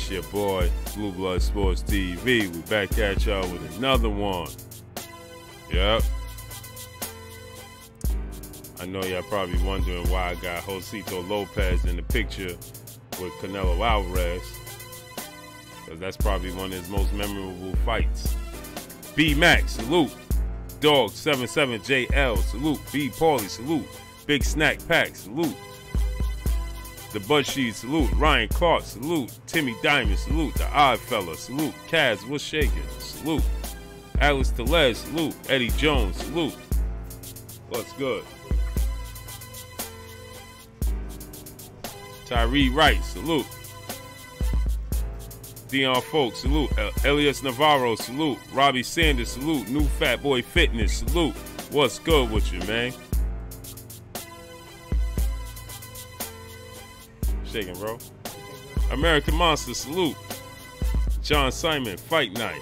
It's your boy, Blue Blood Sports TV. We back at y'all with another one. Yep. I know y'all probably wondering why I got Josesito Lopez in the picture with Canelo Alvarez, because that's probably one of his most memorable fights. B-Max, salute. Dog 77JL, salute. B. Paulie, salute. Big Snack Pack, salute. The Bud Sheet, salute. Ryan Clark, salute. Timmy Diamond, salute. The Odd Fella, salute. Kaz, what's shaking? Salute. Alex Telez, salute. Eddie Jones, salute. What's good? Tyree Wright, salute. Dion Folk, salute. Elias Navarro, salute. Robbie Sanders, salute. New Fat Boy Fitness, salute. What's good with you, man? Shaking, bro. American Monster, salute. John Simon, Fight Night.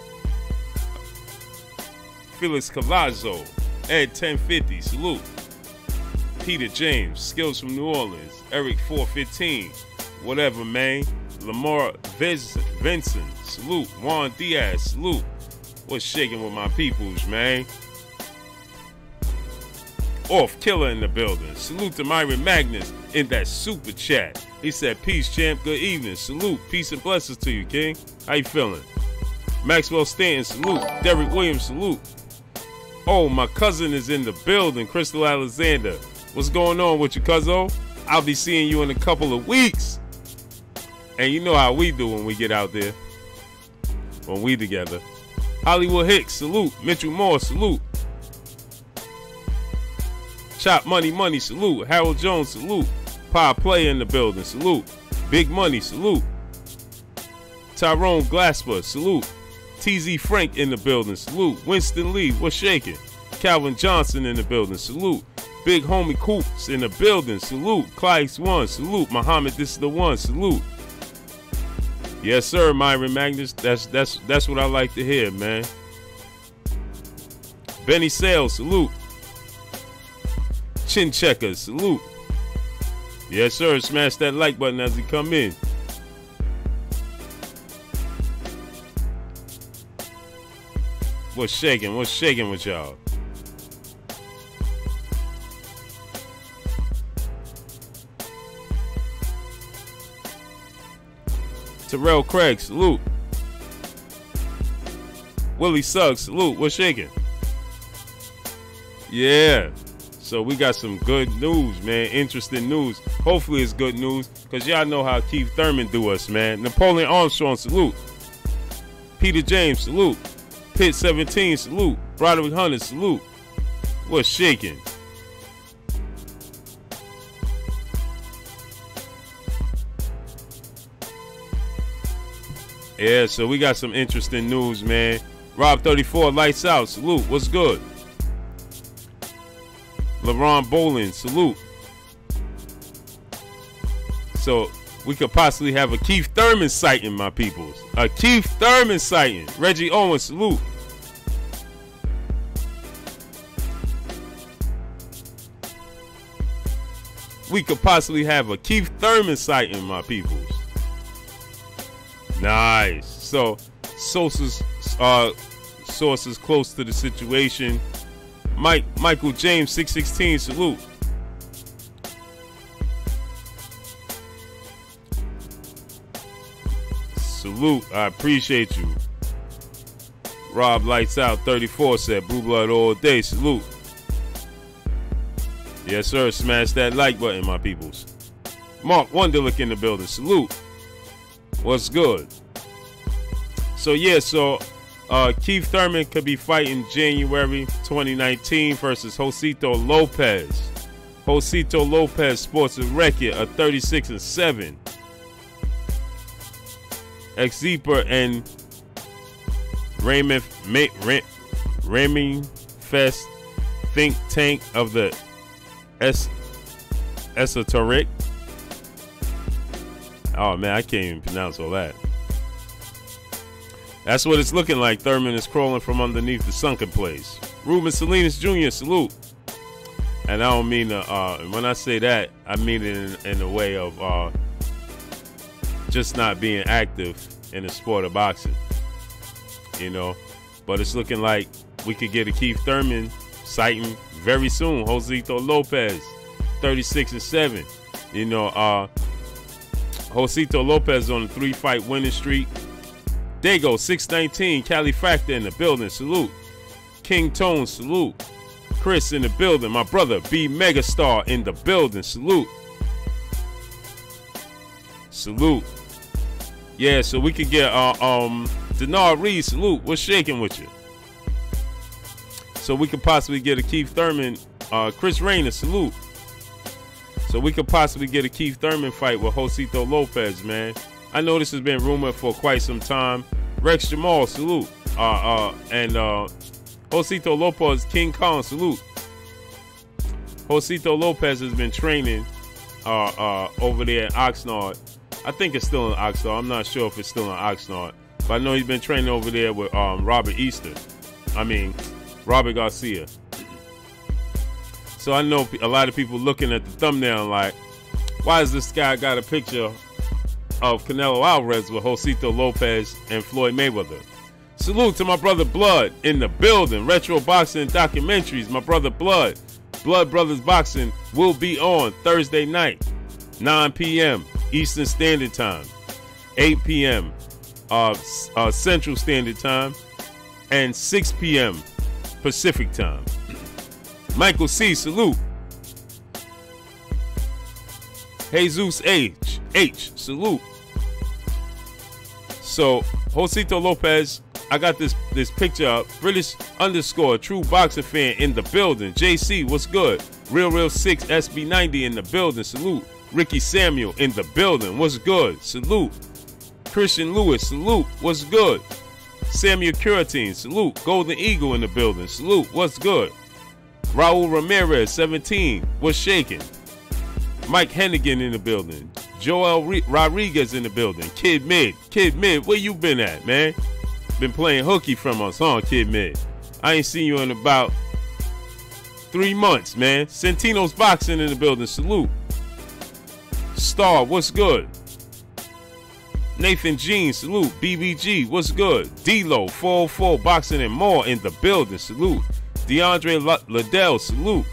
Felix Cavazzo, Ed 1050, salute. Peter James, Skills from New Orleans. Eric 415, whatever, man. Lamar Vincent, salute. Juan Diaz, salute. What's shaking with my peoples, man? Off Killer in the building. Salute to Myron Magnus in that super chat. He said, peace, champ. Good evening. Salute. Peace and blessings to you, King. How you feeling? Maxwell Stanton, salute. Derek Williams, salute. Oh, my cousin is in the building. Crystal Alexander. What's going on with you, cuzzo? I'll be seeing you in a couple of weeks. And you know how we do when we get out there. When we together. Hollywood Hicks, salute. Mitchell Moore, salute. Chop Money, salute. Harold Jones, salute. Power Player in the building, salute. Big Money, salute. Tyrone Glasper, salute. TZ Frank in the building, salute. Winston Lee, what's shaking? Calvin Johnson in the building, salute. Big Homie Coops in the building, salute. Clyde's one, salute. Muhammad, this is the one, salute. Yes, sir, Myron Magnus. That's what I like to hear, man. Benny Sales, salute. Chin Checker, salute. Yes, sir. Smash that like button as you come in. What's shaking? What's shaking with y'all? Terrell Craig, salute. Willie Suggs, salute. What's shaking? Yeah. So we got some good news, man. Interesting news. Hopefully it's good news, because y'all know how Keith Thurman do us, man. Napoleon Armstrong, salute. Peter James, salute. Pitt 17, salute. Broderick Hunter, salute. What's shaking? Yeah, so we got some interesting news, man. Rob 34, lights out, salute. What's good? LaRon Bolin, salute. So we could possibly have a Keith Thurman sighting, my peoples. A Keith Thurman sighting. Reggie Owens, salute. We could possibly have a Keith Thurman sighting, my peoples. Nice. So sources close to the situation. Michael James 616, salute. Salute. I appreciate you. Rob Lights Out 34 said Blue Blood all day. Salute. Yes, sir. Smash that like button, my peoples. Mark Wunderlich in the building. Salute. What's good? So yeah, Keith Thurman could be fighting January 2019 versus Josesito Lopez. Josesito Lopez sports a record of 36-7. Ex-Zeeper and Raymond Fest think tank of the esoteric. Oh man, I can't even pronounce all that. That's what it's looking like. Thurman is crawling from underneath the sunken place. Ruben Salinas Jr., salute. And I don't mean when I say that, I mean it in a way of just not being active in the sport of boxing, you know. But it's looking like we could get a Keith Thurman sighting very soon. Josesito Lopez, 36-7. You know, Josesito Lopez on a 3-fight winning streak. There you go, 619. Cali Factor in the building. Salute. King Tone, salute. Chris in the building. My brother B Megastar in the building. Salute. Salute. Yeah, so we could get Denard Reed, salute. What's shaking with you? So we could possibly get a Keith Thurman, Chris Rayner, salute. So we could possibly get a Keith Thurman fight with Josesito Lopez, man. I know this has been rumored for quite some time. Rex Jamal, salute. And Josesito Lopez, King Kong, salute. Josesito Lopez has been training over there in Oxnard. I think it's still in Oxnard. I'm not sure if it's still in Oxnard. But I know he's been training over there with Robert Garcia. So I know a lot of people looking at the thumbnail like, why has this guy got a picture of Canelo Alvarez with Josesito Lopez and Floyd Mayweather? Salute to my brother Blood in the building. Retro Boxing Documentaries. My brother Blood. Blood Brothers Boxing will be on Thursday night, 9 p.m. Eastern Standard Time, 8 p.m. Central Standard Time, and 6 p.m. Pacific Time. Michael C, salute. Jesus H, salute. So Josesito Lopez, I got this picture up. British _ true boxing fan in the building. JC, what's good? Real 6 SB90 in the building. Salute. Ricky Samuel in the building. What's good? Salute. Christian Lewis, salute. What's good? Samuel Curatine, salute. Golden Eagle in the building. Salute. What's good? Raul Ramirez, 17. What's shaking? Mike Hennigan in the building. Joel Rodriguez in the building. Kid Mid, where you been at, man? Been playing hooky from us, huh, Kid Mid? I ain't seen you in about 3 months, man. Centino's Boxing in the building. Salute. Star, what's good? Nathan Jean, salute. BBG, what's good? D-Lo, 404 Boxing and More in the building. Salute. DeAndre Liddell, salute.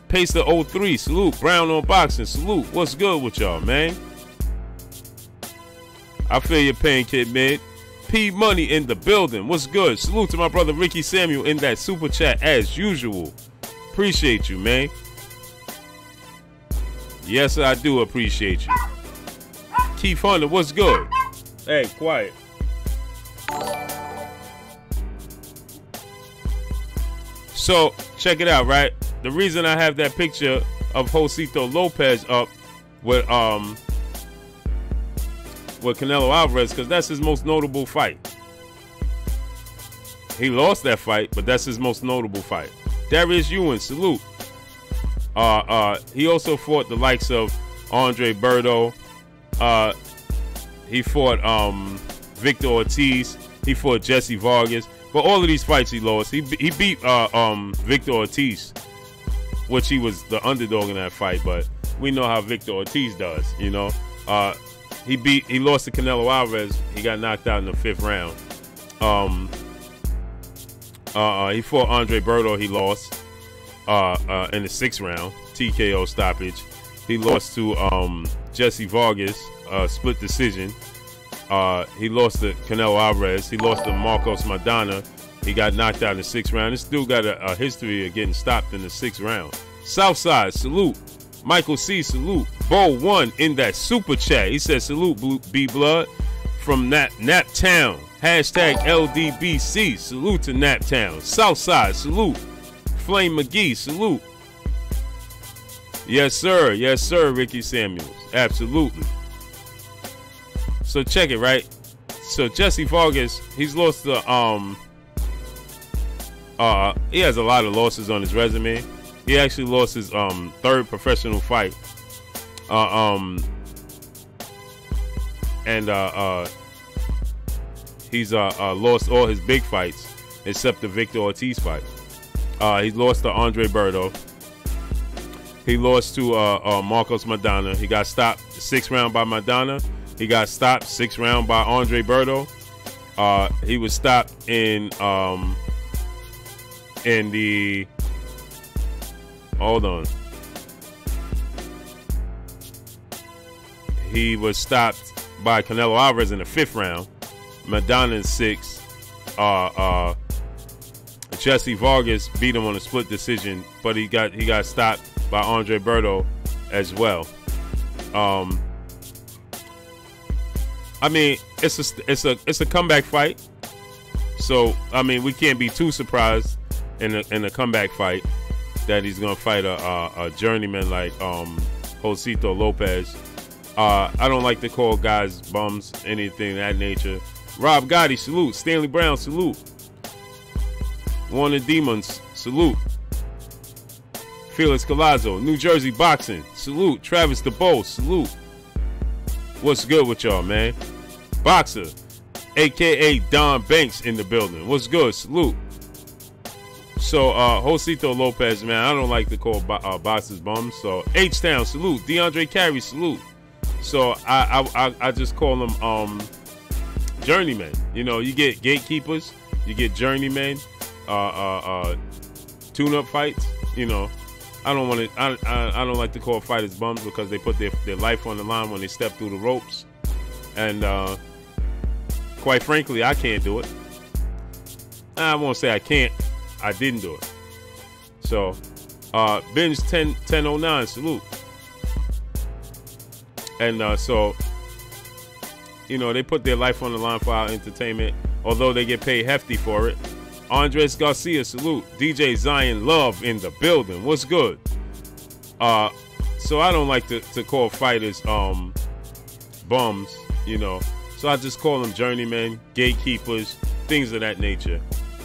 Pacer 03, salute. Brown on Boxing, salute. What's good with y'all, man? I feel your pain, Kid Mid. P Money in the building. What's good? Salute to my brother Ricky Samuel in that super chat as usual. Appreciate you, man. Yes, I do appreciate you. Keith Hunter, what's good? Hey, quiet. So, check it out, right? The reason I have that picture of Josesito Lopez up with Canelo Alvarez, because that's his most notable fight. He lost that fight, but that's his most notable fight. Darius Ewan, salute. He also fought the likes of Andre Berto. He fought Victor Ortiz. He fought Jesse Vargas. But all of these fights he lost. He beat Victor Ortiz, which he was the underdog in that fight. But we know how Victor Ortiz does, you know. He lost to Canelo Alvarez. He got knocked out in the 5th round. He fought Andre Berto. He lost in the 6th round, TKO stoppage. He lost to Jesse Vargas, split decision. He lost to Canelo Alvarez. He lost to Marcos Maidana. He got knocked out in the 6th round. This dude got a history of getting stopped in the 6th round. Southside, salute. Michael C, salute. Bo 1 in that super chat. He said, salute, B Blood from Naptown. Hashtag LDBC. Salute to Naptown. Southside, salute. Flame McGee, salute. Yes, sir. Yes, sir, Ricky Samuels. Absolutely. So check it, right? So Jesse Vargas, he's lost to he has a lot of losses on his resume. He actually lost his 3rd professional fight. He's lost all his big fights except the Victor Ortiz fight. He lost to Andre Berto. He lost to Marcos Maidana. He got stopped 6th round by Maidana. He got stopped 6th round by Andre Berto. He was stopped in the, hold on. He was stopped by Canelo Alvarez in the 5th round. Maidana in 6th. Jesse Vargas beat him on a split decision, but he got stopped by Andre Berto as well. I mean, it's a comeback fight, so I mean we can't be too surprised in a comeback fight that he's gonna fight a journeyman like Josesito Lopez. I don't like to call guys bums, anything of that nature. Rob Gotti, salute. Stanley Brown, salute. Warner Demons, salute. Felix Galazzo, New Jersey Boxing, salute. Travis DeBow, salute. What's good with y'all, man? Boxer, a.k.a. Don Banks in the building. What's good? Salute. So, Josesito Lopez, man, I don't like to call boxers bums. So, H-Town, salute. DeAndre Carey, salute. So, I just call them journeymen. You know, you get gatekeepers, you get journeymen, tune-up fights. You know, I don't want to. I don't like to call fighters bums because they put their life on the line when they step through the ropes, and quite frankly, I can't do it. I won't say I can't. I didn't do it. So, Ben's 1009, salute. And so, you know, they put their life on the line for our entertainment, although they get paid hefty for it. Andres Garcia, salute. DJ Zion Love in the building. What's good? So I don't like to call fighters bums, you know. So I just call them journeymen, gatekeepers, things of that nature.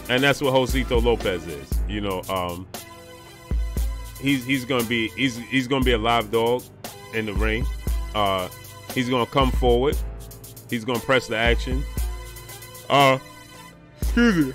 And that's what Josesito Lopez is. You know, he's gonna be a live dog in the ring. He's gonna come forward. He's gonna press the action. Excuse me.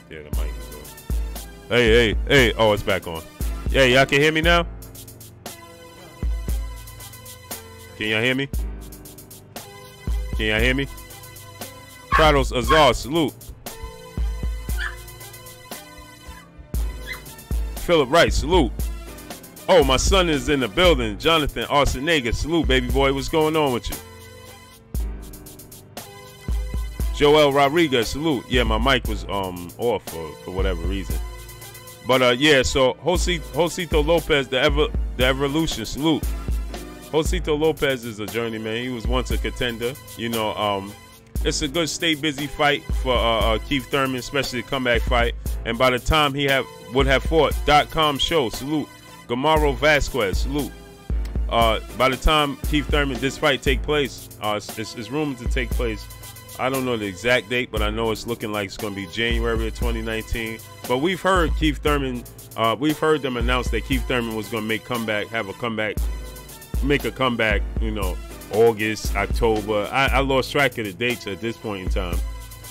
Yeah, the mic is on. Hey. Oh, it's back on. Yeah, y'all can hear me now? Can y'all hear me? Can y'all hear me? Prados Azar, salute. Philip Wright, salute. Oh, my son is in the building. Jonathan Arsenaga, salute, baby boy. What's going on with you? Joel Rodriguez, salute. Yeah, my mic was off for whatever reason. But yeah, so Josesito Lopez, the Evolution, salute. Josesito Lopez is a journeyman. He was once a contender. You know, it's a good stay busy fight for Keith Thurman, especially a comeback fight. And by the time he would have fought, .com show, salute. Gamaro Vasquez, salute. By the time Keith Thurman, this fight take place, it's rumored to take place. I don't know the exact date, but I know it's looking like it's going to be January of 2019. But we've heard Keith Thurman, we've heard them announce that Keith Thurman was going to make a comeback, you know, August, October. I lost track of the dates at this point in time.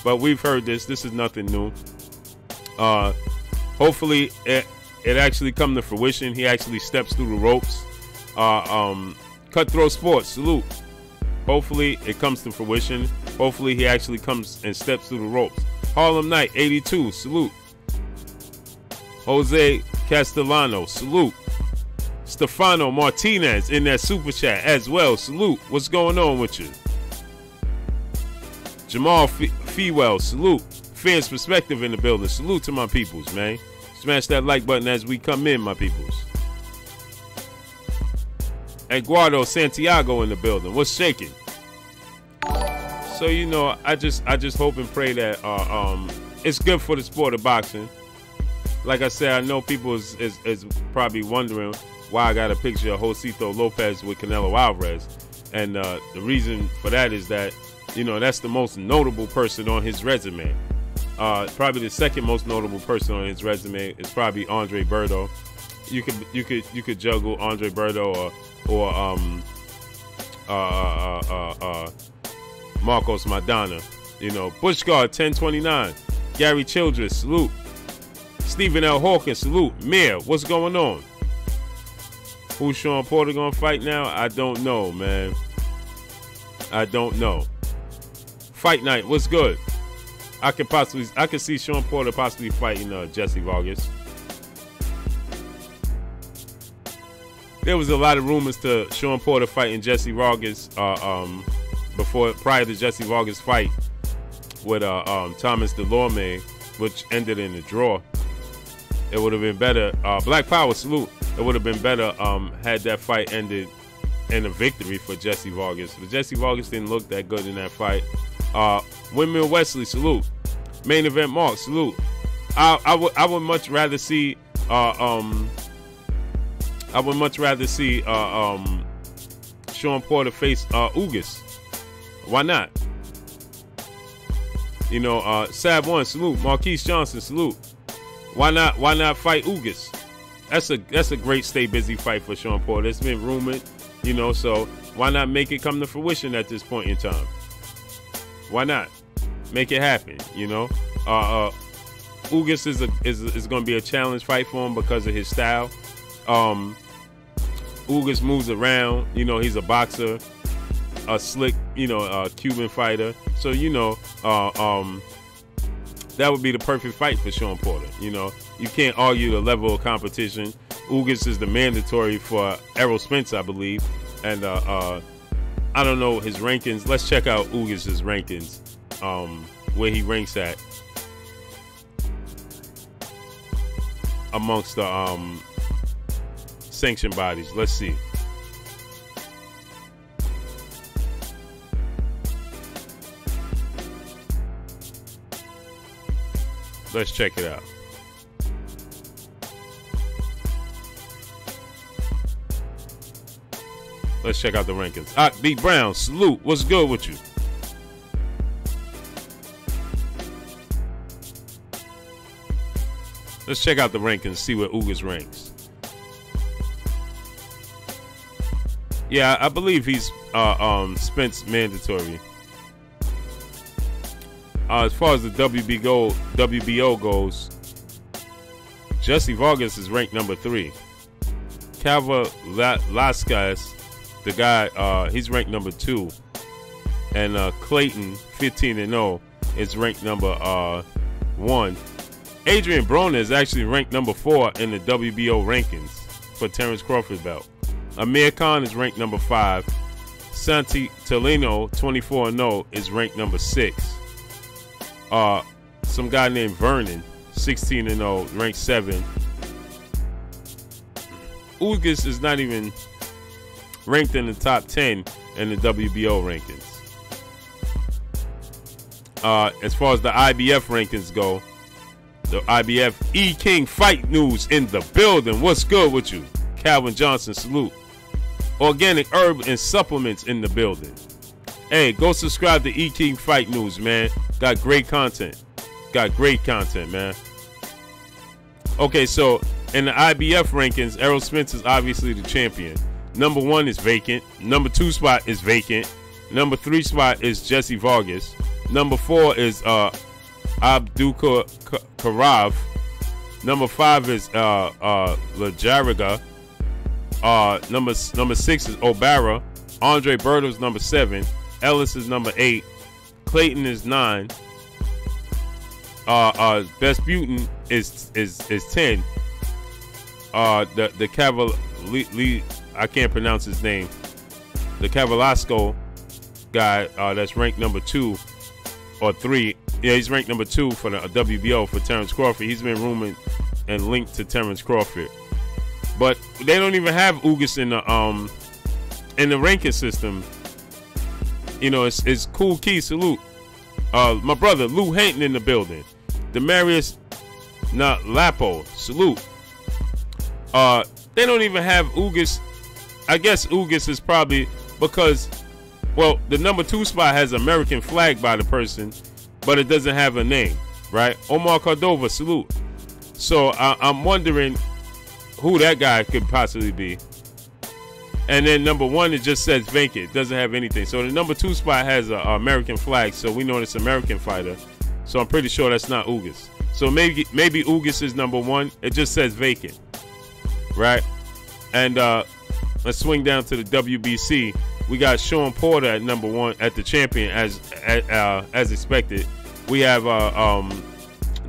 But we've heard this. This is nothing new. Hopefully it actually come to fruition. He actually steps through the ropes. Cutthroat Sports, salute. Hopefully it comes to fruition. Hopefully he actually comes and steps through the ropes. Harlem Knight 82, salute. Jose Castellano, salute. Stefano Martinez in that super chat as well, salute. What's going on with you? Jamal Fewell, salute. Fans Perspective in the building, salute to my peoples, man. Smash that like button as we come in, my peoples. Eduardo Santiago in the building. What's shaking? So you know, I just hope and pray that it's good for the sport of boxing. Like I said, I know people is probably wondering why I got a picture of Josesito Lopez with Canelo Alvarez, and the reason for that is that, you know, that's the most notable person on his resume. Probably the second most notable person on his resume is probably Andre Berto. You could juggle Andre Berto or Marcos Madonna. You know, Bushguard 1029, Gary Childress, salute. Stephen L. Hawkins, salute. Mir, what's going on? Who's Sean Porter gonna fight now? I don't know, man. I don't know. Fight night, what's good? I could see Sean Porter possibly fighting Jesse Vargas. There was a lot of rumors to Sean Porter fighting Jesse Vargas prior to Jesse Vargas' fight with Thomas Delorme, which ended in a draw. It would have been better. Black Power, salute. It would have been better had that fight ended in a victory for Jesse Vargas. But Jesse Vargas didn't look that good in that fight. Windmill Wesley, salute. Main Event Mark, salute. I would much rather see Sean Porter face Ugas. Why not? You know, Sab One, salute. Marquise Johnson, salute. Why not fight Ugas? That's a great stay busy fight for Sean Porter. It's been rumored, you know, so why not make it come to fruition at this point in time? Why not make it happen? You know, Ugas is going to be a challenge fight for him because of his style. Ugas moves around. You know, he's a boxer, a slick, you know, Cuban fighter. So you know, that would be the perfect fight for Sean Porter. You know, you can't argue the level of competition. Ugas is the mandatory for Errol Spence, I believe, and I don't know his rankings. Let's check out Ugas' rankings, where he ranks at amongst the sanctioned bodies. Let's see. Let's check it out. Let's check out the rankings. B. Brown, salute. What's good with you? Let's check out the rankings, see where Ugas ranks. Yeah, I believe he's Spence mandatory. As far as the WBO goes, Jesse Vargas is ranked number 3. Velasquez, the guy, he's ranked number 2. And Clayton, 15-0, is ranked number 1. Adrian Broner is actually ranked number 4 in the WBO rankings for Terrence Crawford belt. Amir Khan is ranked number 5. Santi Tolino, 24-0, is ranked number 6. Some guy named Vernon, 16-0, ranked 7. Ugas is not even ranked in the top 10 in the WBO rankings. As far as the IBF rankings go, the IBF E King Fight News in the building. What's good with you? Calvin Johnson, salute. Organic Herb and Supplements in the building. Hey, go subscribe to E King Fight News, man. Got great content. Got great content, man. Okay, so in the IBF rankings, Errol Spence is obviously the champion. Number 1 is vacant. Number 2 spot is vacant. Number 3 spot is Jesse Vargas. Number 4 is Abdul Karav. Number 5 is Lajariga. Number 6 is Obara. Andre Berto's number 7. Ellis is number 8. Clayton is 9. Vesputin is 10. The Cavalier, I can't pronounce his name. The Cavalasco guy, that's ranked number 2 or 3. Yeah, he's ranked number 2 for the WBO for Terrence Crawford. He's been rumored and linked to Terrence Crawford. But they don't even have Ugas in the ranking system. You know, it's Cool Key, salute. My brother Lou Hayton in the building. Demarius Lapo, salute. They don't even have Ugas. I guess Ugas is probably because, well, the number 2 spot has American flag by the person, but it doesn't have a name, right? Omar Cordova, salute. So I'm wondering who that guy could possibly be. And then number 1, it just says vacant. It doesn't have anything. So the number 2 spot has a American flag, so we know it's American fighter. So I'm pretty sure that's not Ugas. So maybe Ugas is number 1. It just says vacant, right? And let's swing down to the WBC. We got Sean Porter at number 1 at the champion as expected. We have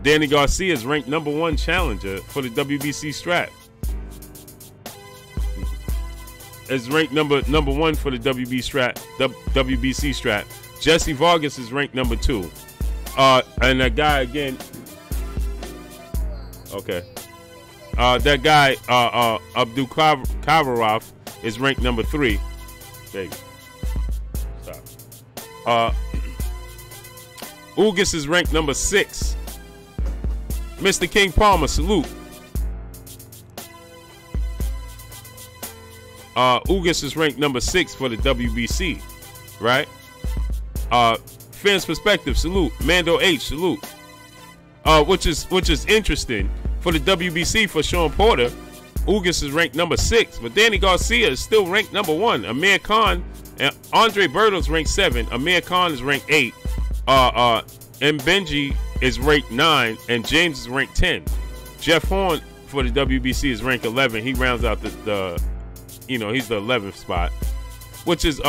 Danny Garcia is ranked number 1 challenger for the WBC strap. Is ranked number 1 for the WBC strap. Jesse Vargas is ranked number 2. And that guy again. Okay. That guy Abdul Kavarov is ranked number 3. Baby. Stop. Ugas is ranked number 6. Mr. King Palmer, salute. Ugas is ranked number 6 for the WBC, right? Fans Perspective, salute. Mando H, salute. Which is interesting for the WBC for Sean Porter. Ugas is ranked number 6, but Danny Garcia is still ranked number 1. Amir Khan and Andre Berto's ranked 7. Amir Khan is ranked 8. And Benji is ranked 9, and James is ranked 10. Jeff Horn for the WBC is ranked 11. He rounds out the he's the 11th spot, which is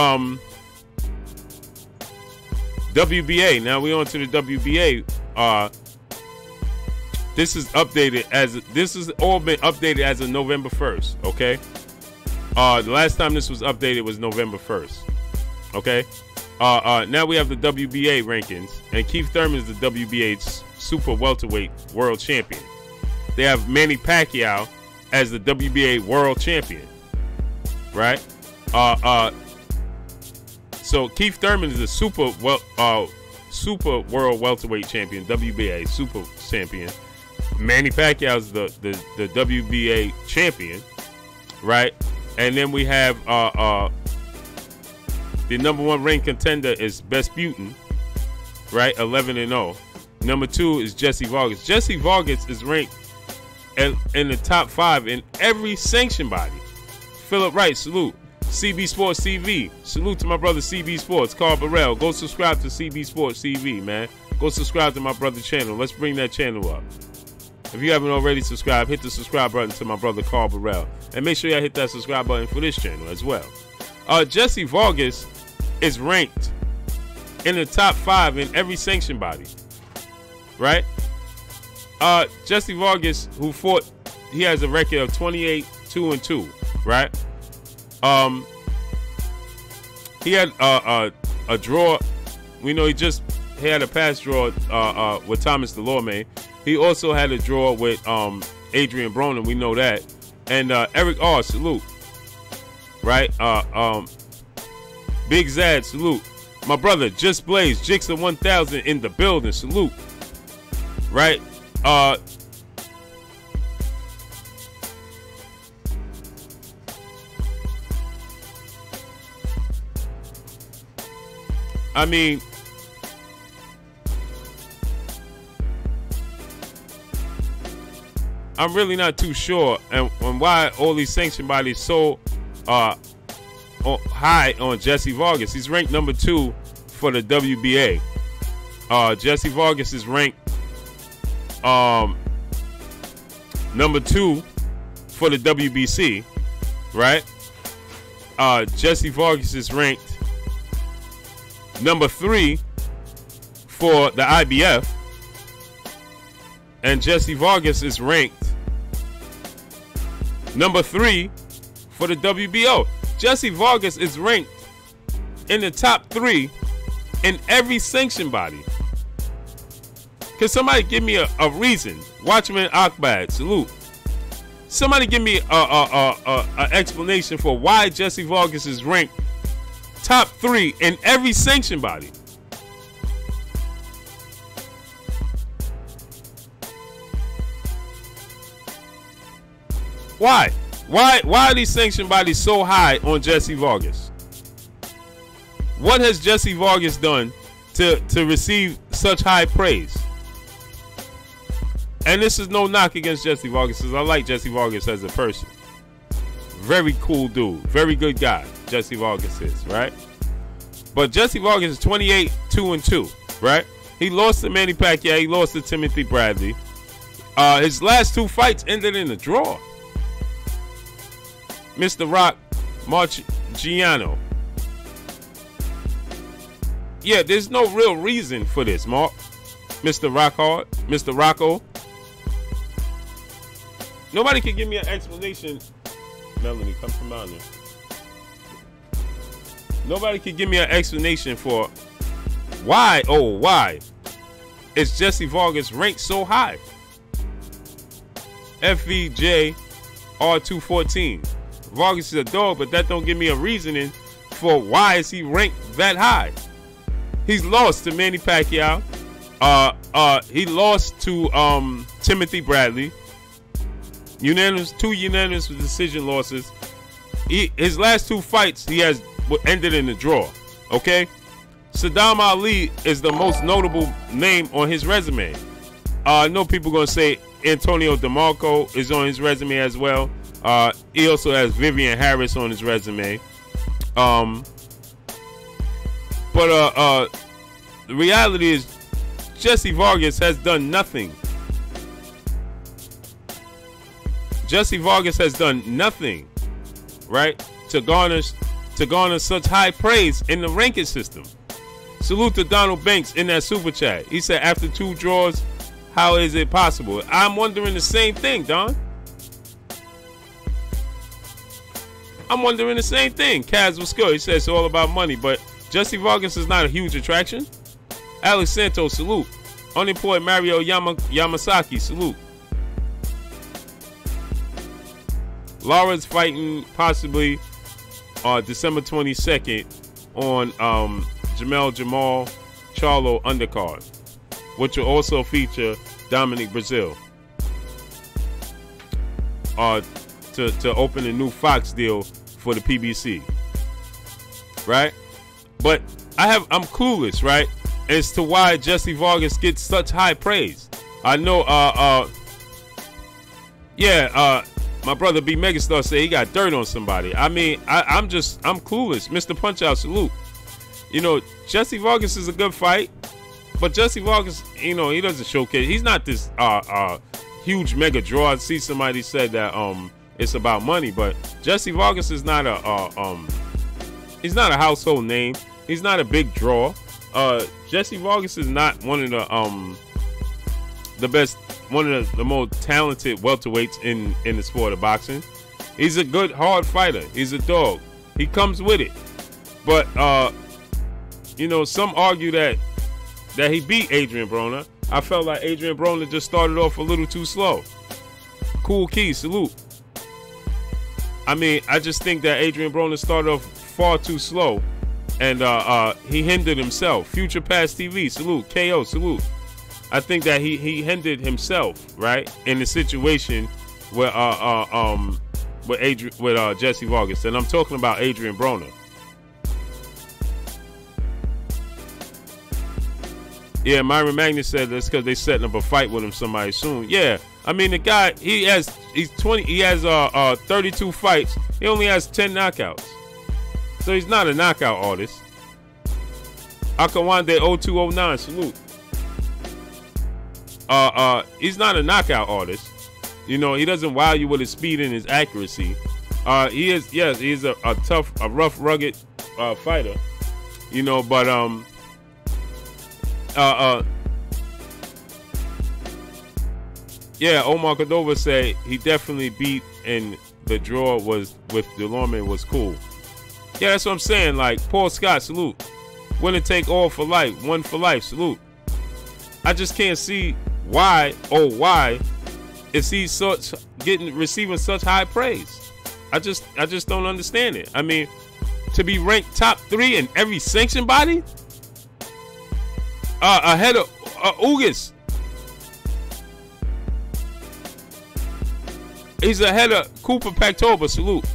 WBA. Now we on to the WBA. This is all been updated as of November 1st. Okay. The last time this was updated was November 1st. Okay. Now we have the WBA rankings, and Keith Thurman is the WBA super welterweight world champion. They have Manny Pacquiao as the WBA world champion. Right? So Keith Thurman is a super world welterweight champion, WBA super champion. Manny Pacquiao is the WBA champion, right? And then we have the number 1 ranked contender is Vesputin, right? 11-0. Number 2 is Jesse Vargas. Jesse Vargas is ranked in the top 5 in every sanctioned body. Philip Wright, salute. CB Sports TV, salute to my brother CB Sports. Carl Burrell, go subscribe to CB Sports TV, man. Go subscribe to my brother's channel. Let's bring that channel up. If you haven't already subscribed, hit the subscribe button to my brother Carl Burrell. And make sure y'all hit that subscribe button for this channel as well. Jesse Vargas is ranked in the top 5 in every sanctioned body. Right? Jesse Vargas, who fought, he has a record of 28-2-2. Right? He had a draw. We know he had a pass draw with Thomas Delorme. He also had a draw with Adrian Broner. We know that. And Eric R, salute. Right? Big Zad, salute. My brother Just Blaze, Jixer 1000 in the building, salute. Right? I mean, I'm really not too sure and why all these sanctioned bodies so high on Jesse Vargas. He's ranked number 2 for the WBA. Jesse Vargas is ranked number 2 for the WBC, right? Jesse Vargas is ranked number 3 for the IBF, and Jesse Vargas is ranked number 3 for the WBO. Jesse Vargas is ranked in the top 3 in every sanctioned body. Can somebody give me a reason? Watchman Akbad, salute. Somebody give me a explanation for why Jesse Vargas is ranked top 3 in every sanction body. Why? Why are these sanction bodies so high on Jesse Vargas? What has Jesse Vargas done to receive such high praise? And this is no knock against Jesse Vargas, because I like Jesse Vargas as a person. Very cool dude. Very good guy, Jesse Vargas is, right? But Jesse Vargas is 28-2-2, right? He lost to Manny Pacquiao. He lost to Timothy Bradley. His last 2 fights ended in a draw. Mr. Rock Marchiano. Yeah, there's no real reason for this, Mark. Mr. Rockhard, Mr. Rocco. Nobody can give me an explanation. Melanie, come from down there. Nobody can give me an explanation for why is Jesse Vargas ranked so high? FVJ R214. Vargas is a dog, but that don't give me a reasoning for why is he ranked that high. He's lost to Manny Pacquiao. He lost to Timothy Bradley. Two unanimous decision losses. His last 2 fights he has ended in a draw. Okay, Saddam Ali is the most notable name on his resume. I know people gonna say Antonio DeMarco is on his resume as well. He also has Vivian Harris on his resume. But the reality is Jesse Vargas has done nothing. Jesse Vargas has done nothing, right, to garner such high praise in the ranking system. Salute to Donald Banks in that super chat. He said, after 2 draws, how is it possible? I'm wondering the same thing, Don. I'm wondering the same thing. Kaz was good. He said it's all about money, but Jesse Vargas is not a huge attraction. Alex Santos, salute. Unemployed Mario Yamasaki, salute. Laura's fighting possibly December 22nd on Jamel Jamal Charlo undercard, which will also feature Dominic Brazil to open a new Fox deal for the PBC, right? But I'm clueless, right, as to why Jesse Vargas gets such high praise. I know my brother B Megastar said he got dirt on somebody. I mean, I'm clueless. Mr. Punch Out, salute. You know, Jesse Vargas is a good fight, but Jesse Vargas, you know, he doesn't showcase. He's not this huge mega draw. I see somebody said that it's about money, but Jesse Vargas is not he's not a household name. He's not a big draw. Jesse Vargas is not one of the best, one of the most talented welterweights in the sport of boxing. He's a good, hard fighter. He's a dog. He comes with it. But you know, some argue that he beat Adrian Broner. I felt like Adrian Broner just started off a little too slow. Cool Key, salute. I mean, I just think that Adrian Broner started off far too slow, and he hindered himself. Future Past TV, salute. KO, salute. I think that he hindered himself, right, in the situation with Jesse Vargas, and I'm talking about Adrian Broner. Yeah, Myron Magnus said that's because they setting up a fight with him somebody soon. Yeah, I mean the guy he has 32 fights. He only has 10 knockouts, so he's not a knockout artist. Akawande 0209, salute. He's not a knockout artist. You know, he doesn't wow you with his speed and his accuracy. He is, yes, he's a tough, a rough, rugged fighter. You know, but yeah, Omar Cordova said he definitely beat, and the draw was with Delorme was cool. Yeah, that's what I'm saying. Like Paul Scott, salute. Winner take all for life, one for life, salute. I just can't see why is he receiving such high praise. I just don't understand it. I mean, to be ranked top 3 in every sanctioned body, ahead of Ugas. He's ahead of Cooper Pactoba, salute.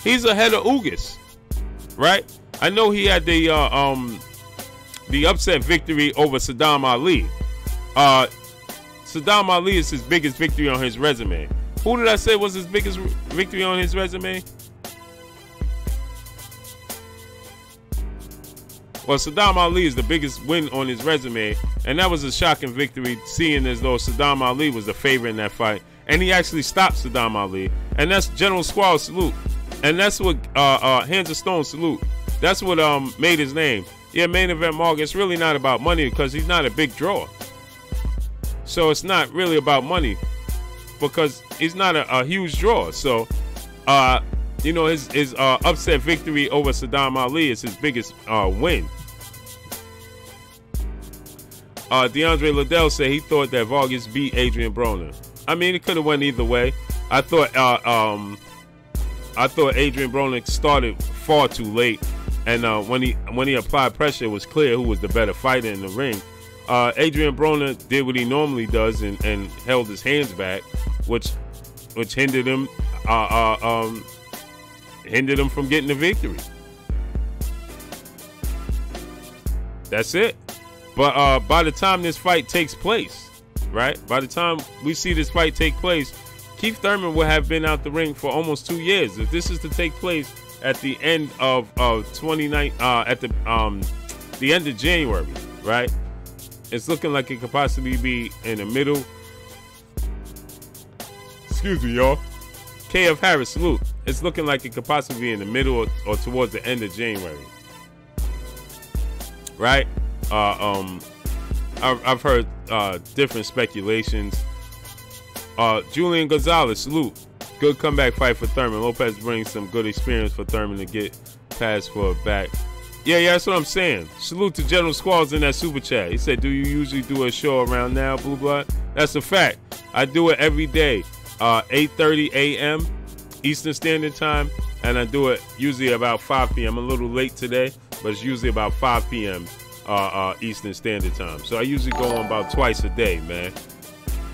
He's ahead of Ugas, right? I know he had the upset victory over Saddam Ali. Saddam Ali is his biggest victory on his resume. Who did I say was his biggest victory on his resume? Well, Saddam Ali is the biggest win on his resume, and that was a shocking victory, seeing as though Saddam Ali was the favorite in that fight, and he actually stopped Saddam Ali, and that's General Squall, salute, and that's what Hands of Stone, salute. That's what made his name. Yeah, main event mark. It's really not about money because he's not a big draw, so it's not really about money because he's not a huge draw. So, you know, his upset victory over Saddam Ali is his biggest win. DeAndre Liddell said he thought that Vargas beat Adrian Broner. I mean, it could have went either way. I thought Adrian Broner started far too late, and when he applied pressure, it was clear who was the better fighter in the ring. Adrian Broner did what he normally does and held his hands back, which hindered him from getting the victory. That's it. But by the time this fight takes place, right? By the time we see this fight take place, Keith Thurman will have been out the ring for almost 2 years. If this is to take place at the end of 29, at the end of January, right? It's looking like it could possibly be in the middle. Excuse me, y'all. KF Harris, salute. It's looking like it could possibly be in the middle or towards the end of January, right? I've heard different speculations. Julian Gonzalez, salute. Good comeback fight for Thurman. Lopez brings some good experience for Thurman to get past for a back. Yeah, that's what I'm saying. Salute to General Squalls in that super chat. He said, do you usually do a show around now, Blue Blood? That's a fact. I do it every day, 8:30 a.m. Eastern Standard Time, and I do it usually about 5 p.m. I'm a little late today, but it's usually about 5 p.m. Eastern Standard Time. So I usually go on about twice a day, man,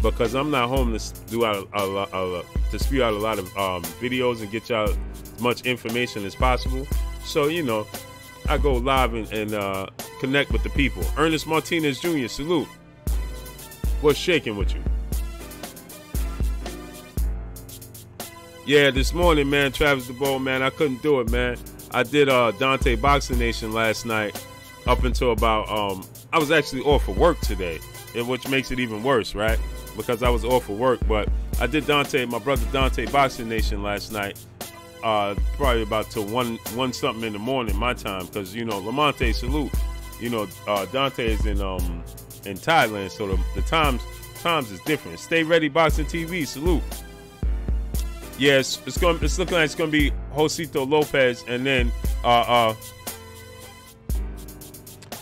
because I'm not home to spew out a lot of videos and get y'all as much information as possible. So, you know, I go live and connect with the people. Ernest Martinez Jr., salute. What's shaking with you? Yeah, this morning, man, Travis DeBow, man, I couldn't do it, man. I did Dante Boxing Nation last night up until about, I was actually off for work today, which makes it even worse, right? Because I was off for work, but I did my brother Dante Boxing Nation last night, probably about till 1 something in the morning, my time, because, you know, Lamonte, salute. You know, Dante is in Thailand, so the times is different. Stay Ready Boxing TV, salute. Yes, it's looking like it's gonna be Josesito Lopez, and then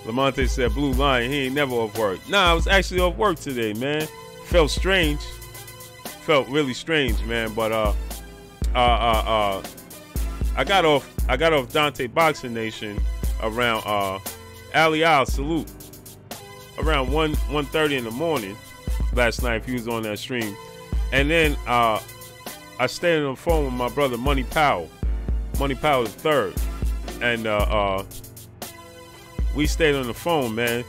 Lamonte said Blue Lion, he ain't never off work. Nah, I was actually off work today, man. Felt strange. Felt really strange, man. But I got off Dante Boxing Nation around Ali Al, salute, around 1:30 in the morning last night if he was on that stream. And then I stayed on the phone with my brother Money Powell the third, and we stayed on the phone, man.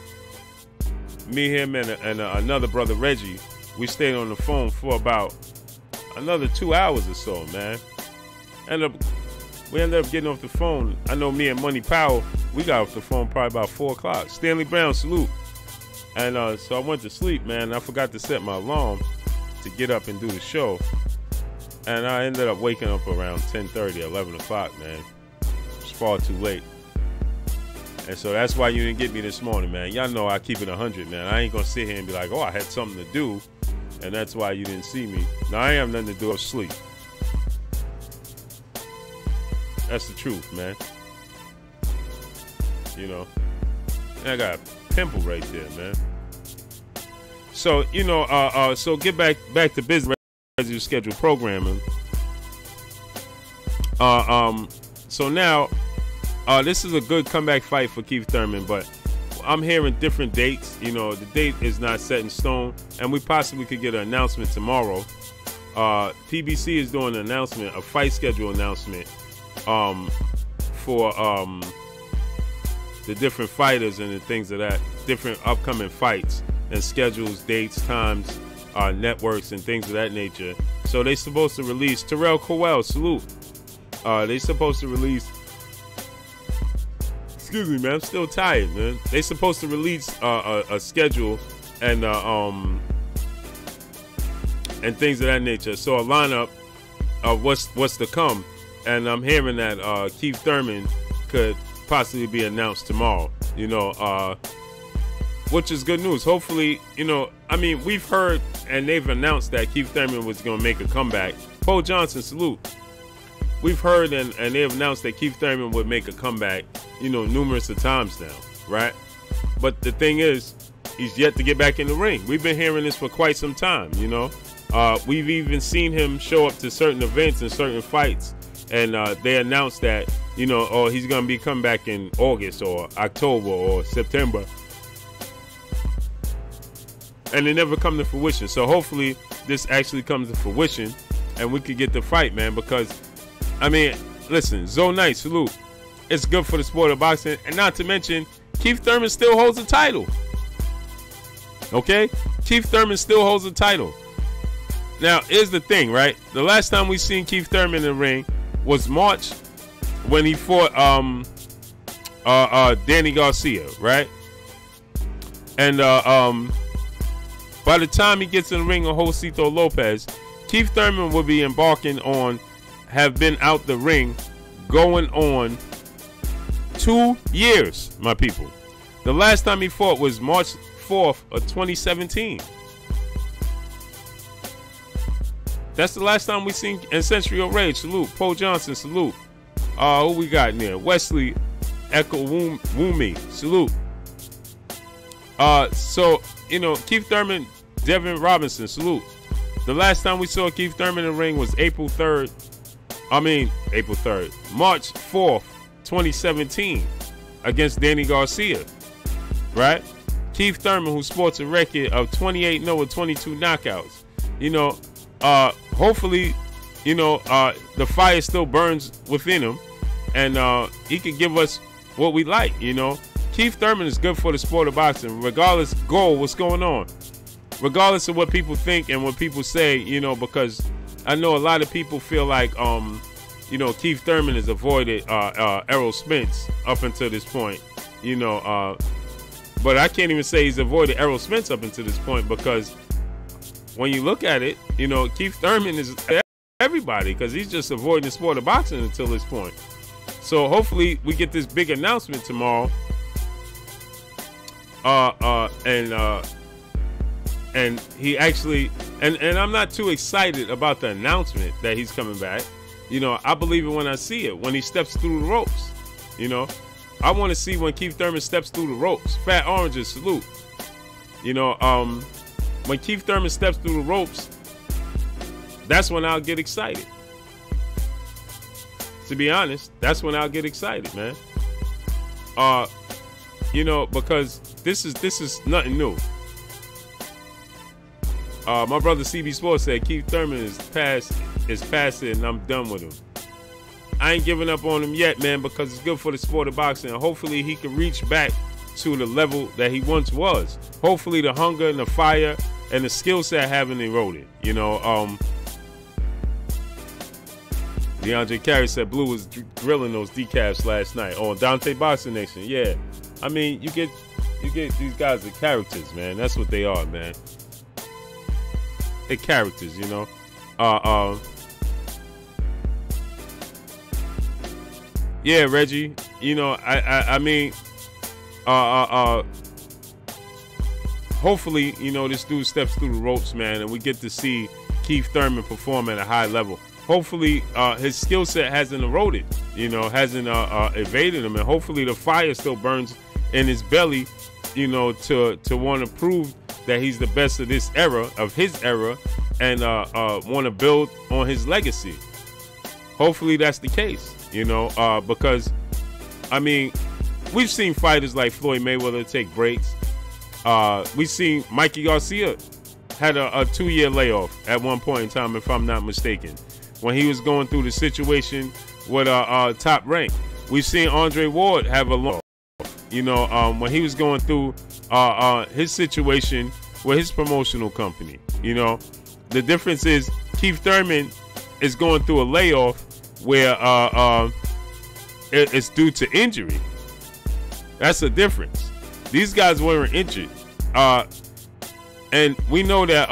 Me, him, and another brother Reggie. We stayed on the phone for about another 2 hours or so, man. We ended up getting off the phone. I know me and Money Powell, we got off the phone probably about 4 o'clock. Stanley Brown, salute. And so I went to sleep, man. I forgot to set my alarm to get up and do the show. And I ended up waking up around 10:30, 11 o'clock, man. It's far too late. And so that's why you didn't get me this morning, man. Y'all know I keep it 100, man. I ain't going to sit here and be like, oh, I had something to do, and that's why you didn't see me. Now, I ain't have nothing to do with sleep. That's the truth, man. You know. And I got a pimple right there, man. So so get back to business as your scheduled programming. So now, this is a good comeback fight for Keith Thurman, but I'm hearing different dates. The date is not set in stone, and we possibly could get an announcement tomorrow. PBC is doing an announcement, a fight schedule announcement, for the different fighters and the things of that, different upcoming fights and schedules, dates, times, networks, and things of that nature. So they're supposed to release Terrell Cowell, salute. They're supposed to release. Excuse me, man. I'm still tired, man. They're supposed to release a schedule and things of that nature. So a lineup of what's to come, and I'm hearing that Keith Thurman could possibly be announced tomorrow. Which is good news. Hopefully, we've heard and they've announced that Keith Thurman was going to make a comeback. Paul Johnson, salute. We've heard and they've announced that Keith Thurman would make a comeback, numerous of times now, right? But the thing is, he's yet to get back in the ring. We've been hearing this for quite some time, We've even seen him show up to certain events and certain fights, and they announced that, he's going to be coming back in August or October or September. And they never come to fruition. So hopefully this actually comes to fruition and we could get the fight, man, because listen, Zoe Knight, salute. It's good for the sport of boxing. And not to mention, Keith Thurman still holds the title. Okay? Keith Thurman still holds the title. Now, here's the thing, right? The last time we seen Keith Thurman in the ring was March when he fought Danny Garcia, right? And by the time he gets in the ring with Josesito Lopez, Keith Thurman will be have been out the ring going on 2 years, my people. The last time he fought was March 4th of 2017. That's the last time we seen Ancestral Rage, salute. Paul Johnson, salute. Who we got in there? Wesley Echo Wumi, salute. So, Keith Thurman, Devin Robinson, salute. The last time we saw Keith Thurman in the ring was March 4th, 2017 against Danny Garcia, right? Keith Thurman, who sports a record of 28-0 with 22 knockouts. Hopefully, the fire still burns within him, and he can give us what we like, Keith Thurman is good for the sport of boxing, regardless what's going on. Regardless of what people think and what people say, because I know a lot of people feel like, Keith Thurman has avoided Errol Spence up until this point, but I can't even say he's avoided Errol Spence up until this point, because when you look at it, Keith Thurman is everybody, because he's just avoiding the sport of boxing until this point. So hopefully we get this big announcement tomorrow. And he actually, and I'm not too excited about the announcement that he's coming back. I believe it when I see it, when he steps through the ropes. I want to see when Keith Thurman steps through the ropes. Fat Oranges, salute. When Keith Thurman steps through the ropes, that's when I'll get excited. To be honest, that's when I'll get excited, man. Because this is nothing new. My brother CB Sports said Keith Thurman is past it, and I'm done with him. I ain't giving up on him yet, man, because it's good for the sport of boxing. And hopefully he can reach back to the level that he once was. Hopefully the hunger and the fire and the skill set haven't eroded. DeAndre Carey said Blue was grilling those decafs last night on Dante Boxing Nation. Yeah, you get these guys are characters, man. That's what they are, man. They're characters, Yeah, Reggie. Hopefully, this dude steps through the ropes, man, and we get to see Keith Thurman perform at a high level. Hopefully, his skill set hasn't eroded, hasn't evaded him, and hopefully the fire still burns in his belly, to want to prove that he's the best of this era, of his era, and want to build on his legacy. Hopefully that's the case, you know, because, I mean, we've seen fighters like Floyd Mayweather take breaks. We've seen Mikey Garcia had a 2-year layoff at one point in time, if I'm not mistaken, when he was going through the situation with Top Rank. We've seen Andre Ward have a long, you know, when he was going through his situation with his promotional company. You know, the difference is Keith Thurman is going through a layoff where it's due to injury. That's the difference. These guys weren't injured, and we know that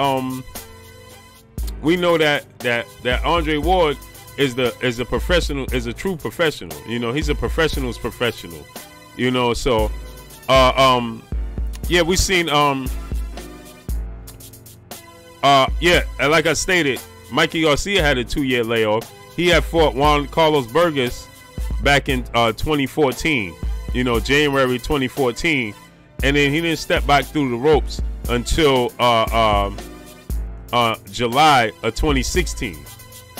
that Andre Ward is a professional, is a true professional. You know, he's a professional's professional. You know, so yeah, we've seen yeah, and like I stated, Mikey Garcia had a 2-year layoff. He had fought Juan Carlos Burgos back in 2014. You know, January 2014, and then he didn't step back through the ropes until July of 2016,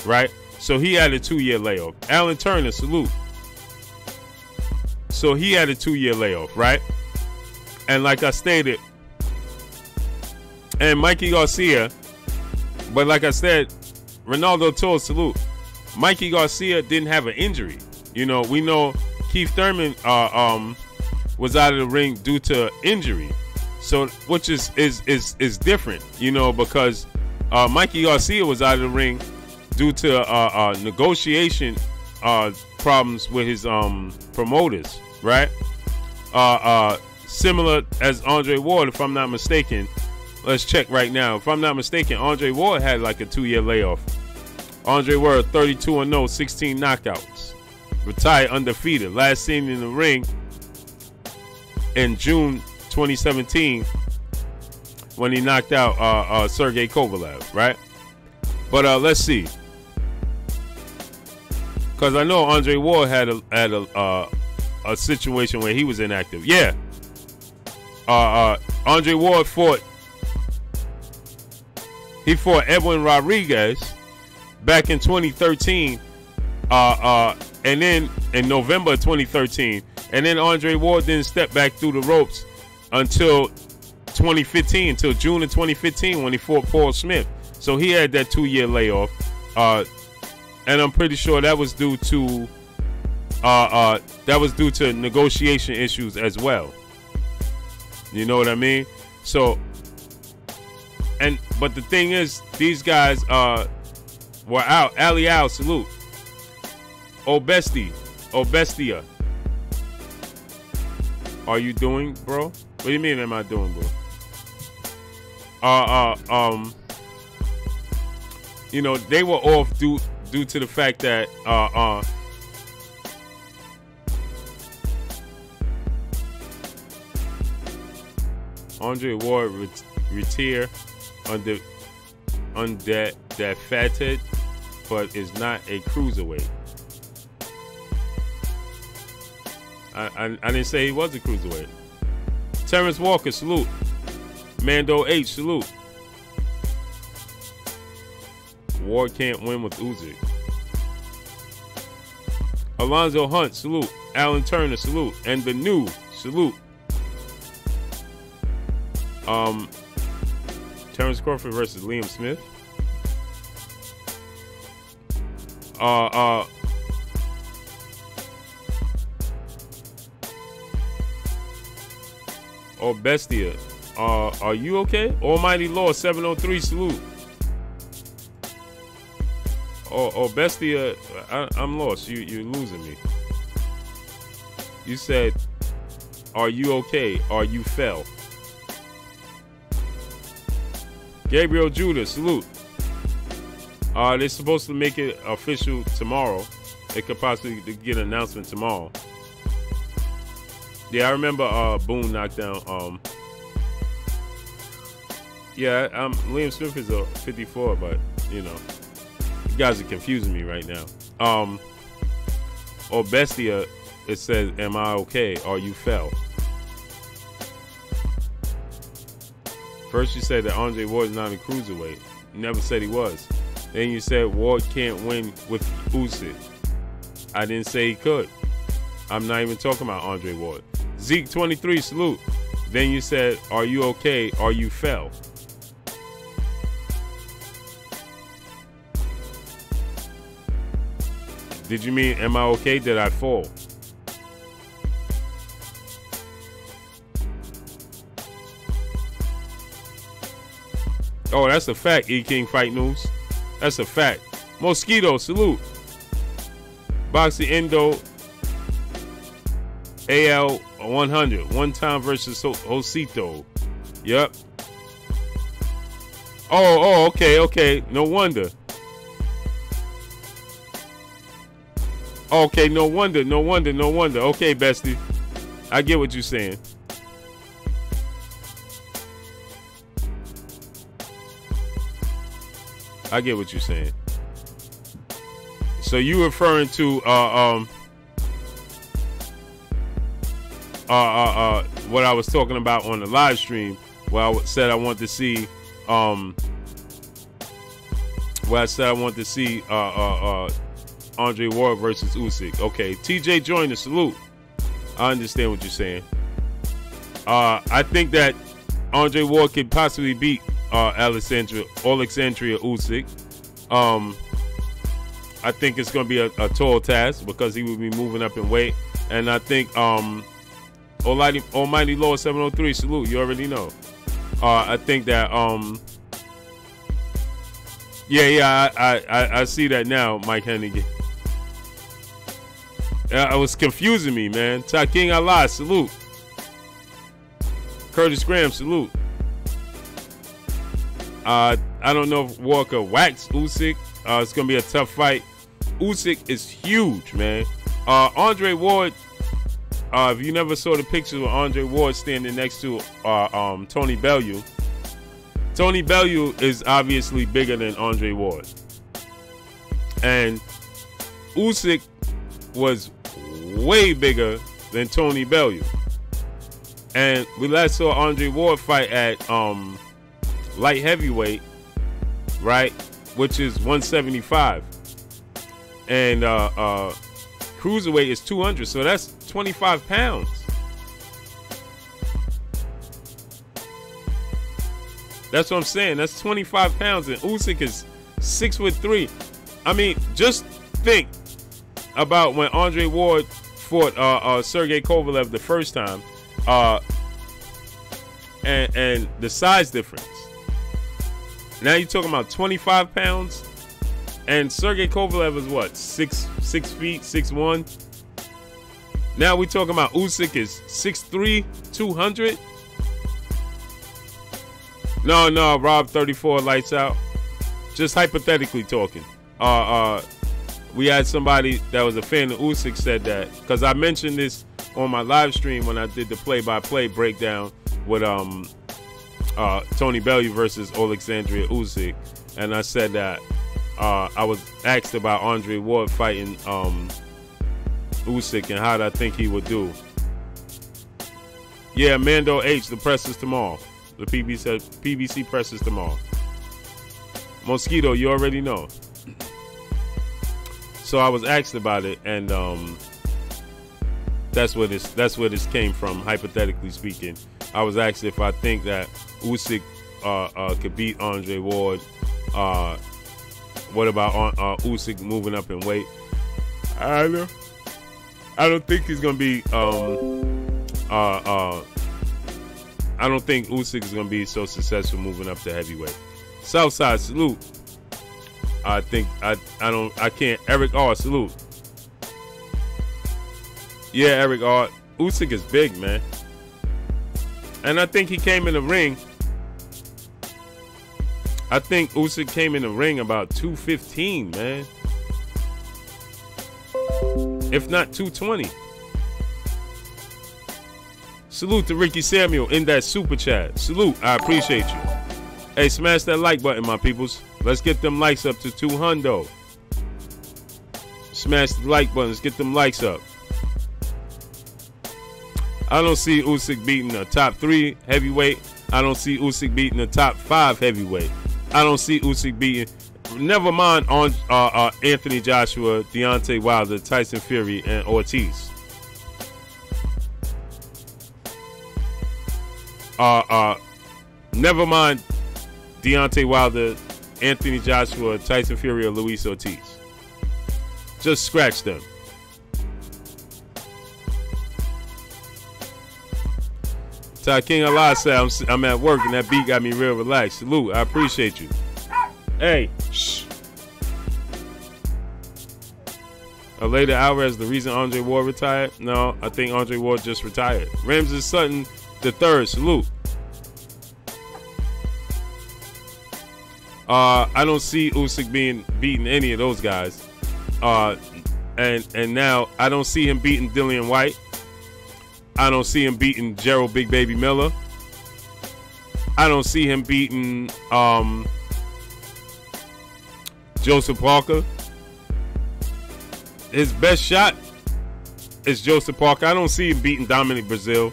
right? So he had a 2-year layoff. Alan Turner, salute. So he had a 2-year layoff, right? And like I stated, and Mikey Garcia, but like I said, Ronaldo Torres, salute. Mikey Garcia didn't have an injury. You know, we know Keith Thurman was out of the ring due to injury, so which is different, you know, because Mikey Garcia was out of the ring due to negotiation problems with his promoters, right? Similar as Andre Ward, if I'm not mistaken. Let's check right now. If I'm not mistaken, Andre Ward had like a 2-year layoff. Andre Ward, 32-0, 16 knockouts. Retired undefeated. Last seen in the ring in June 2017 when he knocked out Sergey Kovalev, right? But let's see, because I know Andre Ward had a situation where he was inactive. Yeah, Andre Ward fought Edwin Rodriguez back in 2013. And then in November 2013, and then Andre Ward didn't step back through the ropes until 2015, until June of 2015 when he fought Paul Smith. So he had that 2-year layoff, and I'm pretty sure that was due to negotiation issues as well. You know what I mean? So, but the thing is, these guys were out. Ali Al, salute. Obestia. Are you doing, bro? What do you mean am I doing, bro? You know, they were off due to the fact that Andre Ward retired under that fatted, but is not a cruiserweight. I didn't say he was a cruiserweight. Terrence Walker, salute. Mando H, salute. Ward can't win with Usyk. Alonzo Hunt, salute. Alan Turner, salute. And the new, salute. Terrence Crawford versus Liam Smith. Oh, Bestia, are you okay? Almighty Lord 703, salute. Oh, Bestia, I'm lost. You're losing me. You said, are you okay? Or you fell? Gabriel Judah, salute. They're supposed to make it official tomorrow. It could possibly get an announcement tomorrow. Yeah, I remember Boone knocked down. Yeah, Liam Smith is a 54, but you know, you guys are confusing me right now. Or Bestia, it says, "Am I okay?" Or you fell. First you said that Andre Ward is not a cruiserweight. You never said he was. Then you said Ward can't win with Usyk. I didn't say he could. I'm not even talking about Andre Ward. Zeke 23, salute. Then you said, are you okay or you fell? Did you mean, am I okay? Did I fall? Oh, that's a fact, E-King Fight News. That's a fact. Mosquito, salute. Boxing Indo AL 100. One time versus Josesito. Yep. Oh, okay. No wonder. Okay, no wonder. Okay, bestie. I get what you're saying. So you referring to what I was talking about on the live stream, where I said I want to see Andre Ward versus Usyk. Okay, TJ Joyner, salute. I understand what you're saying. I think that Andre Ward could possibly beat Alexandria Usyk. I think it's going to be a tall task because he will be moving up in weight. And I think Almighty Lord 703, salute. You already know. I think that I see that now, Mike Hennigan. It was confusing me, man. King Allah, salute. Curtis Graham, salute. I don't know if Walker waxed Usyk. It's going to be a tough fight. Usyk is huge, man. Andre Ward, if you never saw the pictures of Andre Ward standing next to Tony Bellew, Tony Bellew is obviously bigger than Andre Ward. And Usyk was way bigger than Tony Bellew. And we last saw Andre Ward fight at light heavyweight, right, which is 175, and cruiserweight is 200, so that's 25 pounds. That's what I'm saying. That's 25 pounds, and Usyk is 6'3". I mean, just think about when Andre Ward fought Sergey Kovalev the first time, and the size difference. Now you're talking about 25 pounds, and Sergey Kovalev is what, 6 feet, 6'1". Now we're talking about Usyk is 6'3", 200. No, Rob 34, lights out. Just hypothetically talking. We had somebody that was a fan of Usyk said that, because I mentioned this on my live stream when I did the play-by-play breakdown with Tony Bellew versus Alexandria Usyk, and I said that I was asked about Andre Ward fighting Usyk and how I think he would do. Yeah, Mando H, the press is tomorrow. The PBC press is tomorrow. Mosquito, you already know. So I was asked about it, and that's where this came from, hypothetically speaking. I was asked if I think that Usyk could beat Andre Ward. What about Usyk moving up in weight? I don't think he's gonna be. I don't think Usyk is gonna be so successful moving up to heavyweight. Southside, salute. I can't. Eric R, salute. Yeah, Eric R. Usyk is big, man. And I think he came in the ring. I think Usyk came in the ring about 215, man. If not 220. Salute to Ricky Samuel in that super chat. Salute, I appreciate you. Hey, smash that like button, my peoples. Let's get them likes up to 200. Smash the like button. Let's get them likes up. I don't see Usyk beating a top 3 heavyweight. I don't see Usyk beating the top 5 heavyweight. I don't see Usyk beating. Never mind on Anthony Joshua, Deontay Wilder, Tyson Fury, and Ortiz. Never mind Deontay Wilder, Anthony Joshua, Tyson Fury, or Luis Ortiz. Just scratch them. Ty King Allah said, I'm at work and that beat got me real relaxed. Salute, I appreciate you. Hey, shh. Later Alvarez, the reason Andre Ward retired? No, I think Andre Ward just retired. Ramses Sutton the third, salute. I don't see Usyk beating any of those guys. And now I don't see him beating Dillian White. I don't see him beating Gerald Big Baby Miller. I don't see him beating Joseph Parker. His best shot is Joseph Parker. I don't see him beating Dominic Brazil.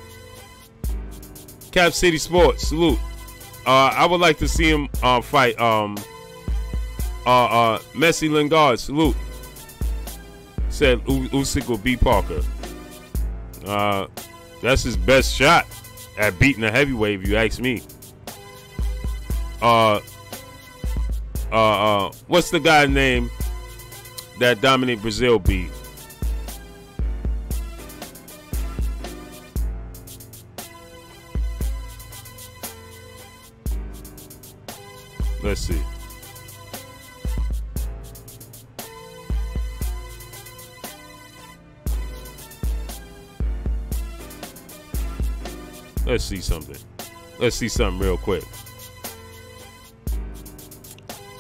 Cap City Sports, salute. I would like to see him fight Messi Lingard, salute. Said Usyk will beat Parker. That's his best shot at beating a heavyweight, if you ask me. What's the guy's name that Dominic Brazil beat? Let's see. Let's see something. Let's see something real quick.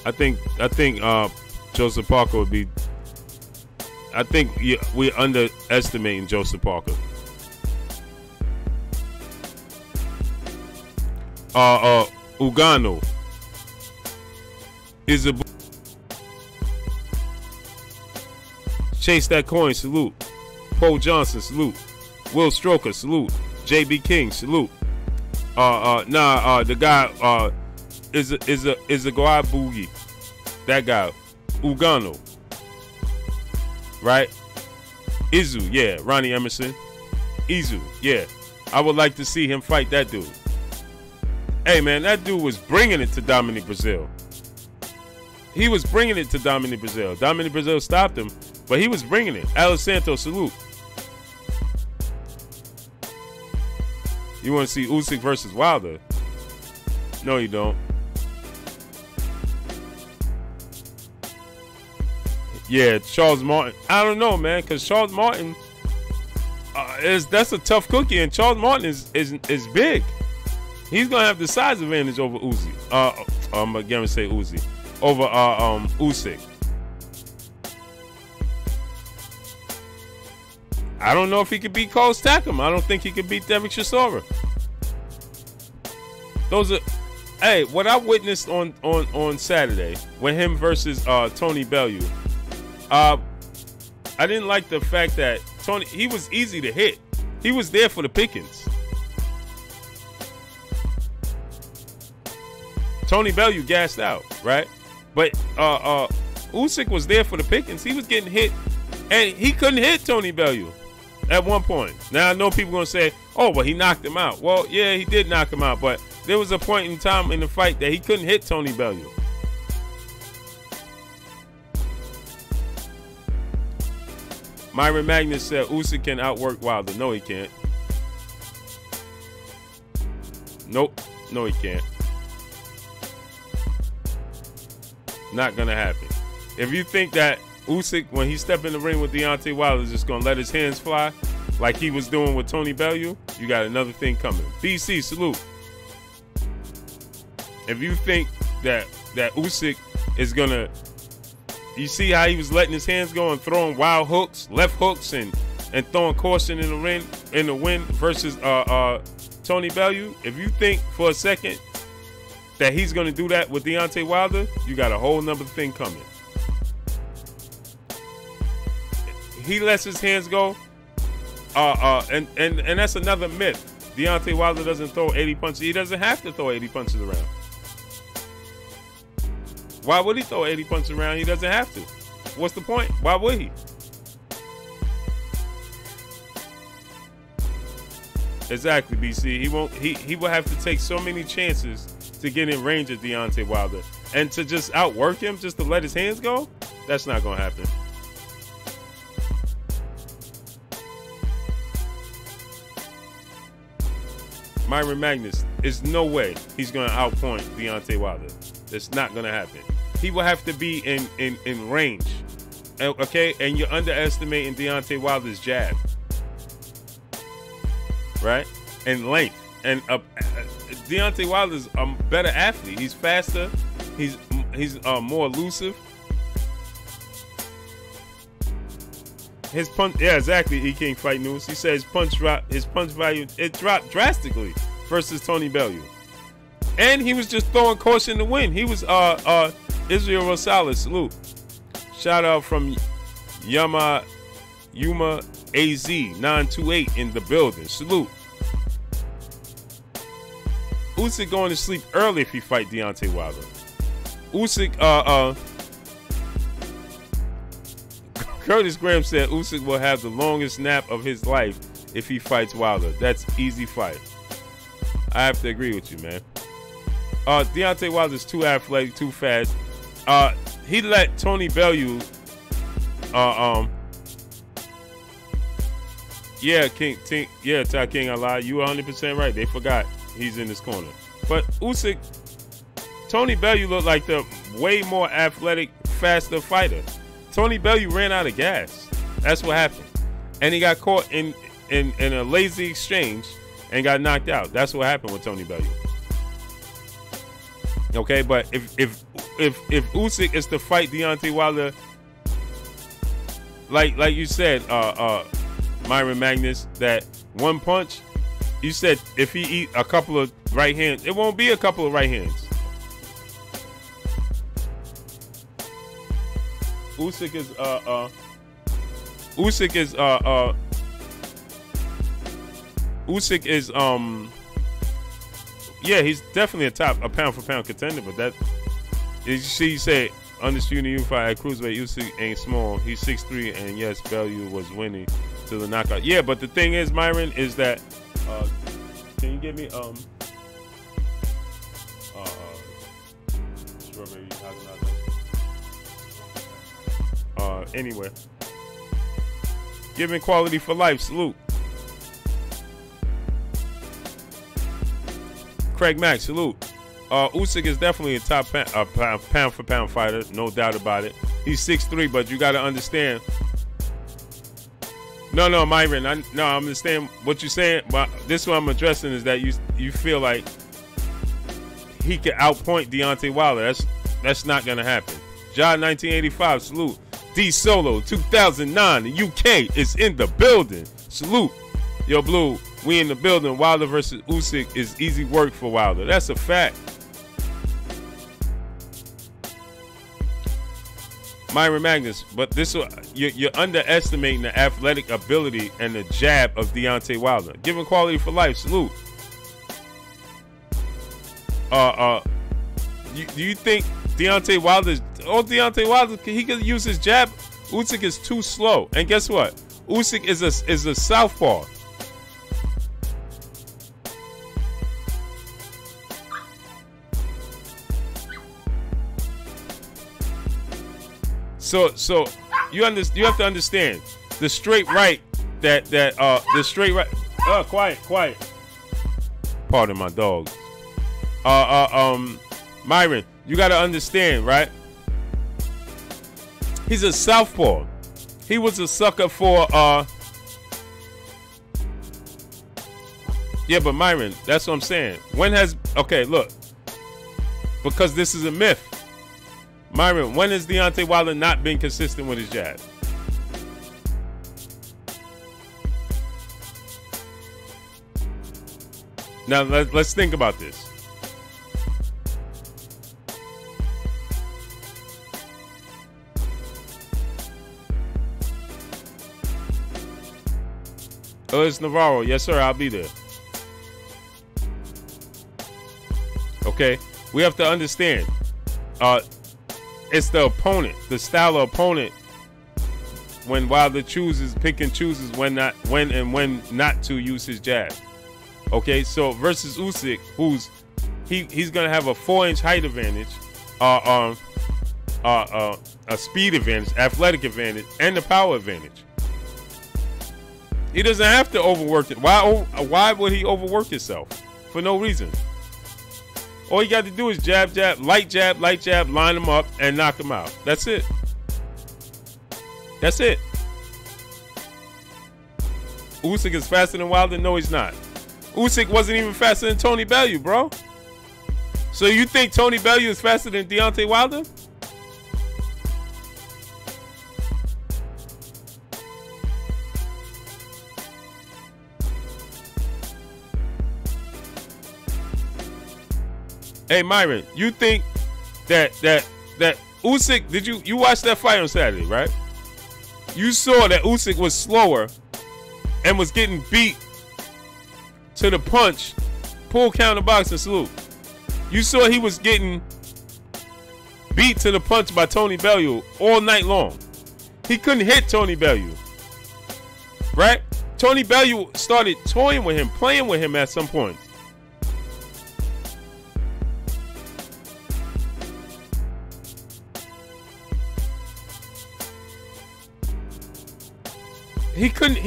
I think Joseph Parker would be. I think we're underestimating Joseph Parker. Ugano is a Chase That Coin, salute. Paul Johnson, salute. Will Stroker, salute. JB King, salute. The guy is a Goa Boogie. That guy, Ugano, right? Izu, yeah. Ronnie Emerson, Izu, yeah. I would like to see him fight that dude. Hey man, that dude was bringing it to Dominic Brazil. He was bringing it to Dominic Brazil. Dominic Brazil stopped him, but he was bringing it. Alex Santos, salute. You want to see Usyk versus Wilder? No, you don't. Yeah, Charles Martin. I don't know, man, because Charles Martin that's a tough cookie, and Charles Martin is big. He's gonna have the size advantage over Uzi. I'm gonna say Uzi over Usyk. I don't know if he could beat Cole Stackham. I don't think he could beat Derek Chisora. Those are, hey, what I witnessed on Saturday with him versus Tony Bellew. I didn't like the fact that he was easy to hit. He was there for the pickings. Tony Bellew gassed out, right? But Usyk was there for the pickings. He was getting hit, and he couldn't hit Tony Bellew at one point. Now I know people are gonna say, "Oh, well, he knocked him out." Well, yeah, he did knock him out, but there was a point in time in the fight that he couldn't hit Tony Bellew. Myron Magnus said Usyk can outwork Wilder. No, he can't. Nope. No, he can't. Not gonna happen. If you think that Usyk, when he step in the ring with Deontay Wilder, is just gonna let his hands fly like he was doing with Tony Bellew, you got another thing coming. BC, salute. If you think that Usyk is gonna, you see how he was letting his hands go and throwing wild hooks, left hooks, and throwing caution in the wind versus Tony Bellew. If you think for a second that he's gonna do that with Deontay Wilder, you got a whole nother thing coming. He lets his hands go, and that's another myth. Deontay Wilder doesn't throw 80 punches. He doesn't have to throw 80 punches around. Why would he throw 80 punches around? He doesn't have to. What's the point? Why would he? Exactly, BC. He won't. He will have to take so many chances to get in range of Deontay Wilder, and to just outwork him, just to let his hands go. That's not gonna happen. Myron Magnus, there's no way he's gonna outpoint Deontay Wilder. That's not gonna happen. He will have to be in range. Okay, and you're underestimating Deontay Wilder's jab, right? And length. And Deontay Wilder's a better athlete. He's faster. He's more elusive. His punch, yeah, exactly. E King Fight News. He says his punch value dropped drastically versus Tony Bellew, and he was just throwing caution to win. He was Israel Rosales. Salute. Shout out from Yuma AZ 928 in the building. Salute. Usyk going to sleep early if he fight Deontay Wilder. Usyk, Curtis Graham said Usyk will have the longest nap of his life if he fights Wilder. That's easy fight. I have to agree with you, man. Deontay Wilder's too athletic, too fast. He let Tony Bellew, yeah, Ty King, I lied. You 100% right. They forgot he's in this corner. But Usyk, Tony Bellew looked like the way more athletic, faster fighter. Tony Bellew ran out of gas. That's what happened. And he got caught in a lazy exchange and got knocked out. That's what happened with Tony Bellew. Okay, but if Usyk is to fight Deontay Wilder, like you said, Myron Magnus, that one punch, you said if he eat a couple of right hands, it won't be a couple of right hands. Usyk is yeah, he's definitely a pound for pound contender, but that you see, you say undisputed unified at cruiserweight. Usyk ain't small. He's 6'3", and yes, Bellew was winning to the knockout. Yeah, but the thing is, Myron, is that can you give me strawberry anyway, giving quality for life. Salute. Craig Mack, salute. Usyk is definitely a top pound for pound fighter, no doubt about it. He's 6'3", but you got to understand. No, Myron. I understand what you're saying, but this what I'm addressing is that you feel like he could outpoint Deontay Wilder. That's not gonna happen. John 1985, salute. D Solo 2009, the UK is in the building. Salute. Yo, Blue, we in the building. Wilder versus Usyk is easy work for Wilder. That's a fact. Myron Magnus, but you're underestimating the athletic ability and the jab of Deontay Wilder. Giving quality for life. Salute. Do you think Deontay Wilder, he could use his jab? Usyk is too slow. And guess what? Usyk is a southpaw. So you have to understand the straight right the straight right. Quiet. Pardon my dogs. Myron, you got to understand, right? He's a southpaw. He was a sucker for yeah, but Myron, that's what I'm saying. Look, because this is a myth. Myron, when has Deontay Wilder not been consistent with his jab? Now let's think about this. Oh, it's Navarro. Yes, sir. I'll be there. Okay, we have to understand. It's the opponent, the style of opponent. When Wilder pick and chooses when not to use his jab. Okay, so versus Usyk, he's gonna have a 4-inch height advantage, a speed advantage, athletic advantage, and the power advantage. He doesn't have to overwork it. Why would he overwork himself? For no reason. All you got to do is jab, light jab, line him up, and knock him out. That's it. That's it. Usyk is faster than Wilder? No, he's not. Usyk wasn't even faster than Tony Bellew, bro. So you think Tony Bellew is faster than Deontay Wilder? Hey Myron, you think that Usyk, did you watch that fight on Saturday, right? You saw that Usyk was slower and was getting beat to the punch, pull counter box and salute. You saw he was getting beat to the punch by Tony Bellew all night long. He couldn't hit Tony Bellew, right? Tony Bellew started toying with him, playing with him at some point. He couldn't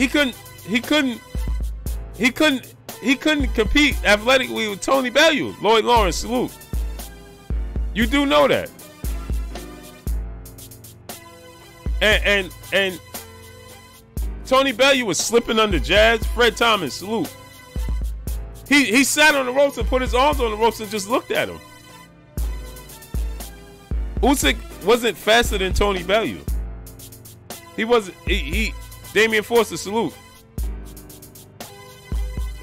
compete athletically with Tony Bellew. Lloyd Lawrence, salute. You do know that. And Tony Bellew was slipping under jabs. Fred Thomas, salute. He sat on the ropes and put his arms on the ropes and just looked at him. Usyk wasn't faster than Tony Bellew. He wasn't. Damian Forster, salute.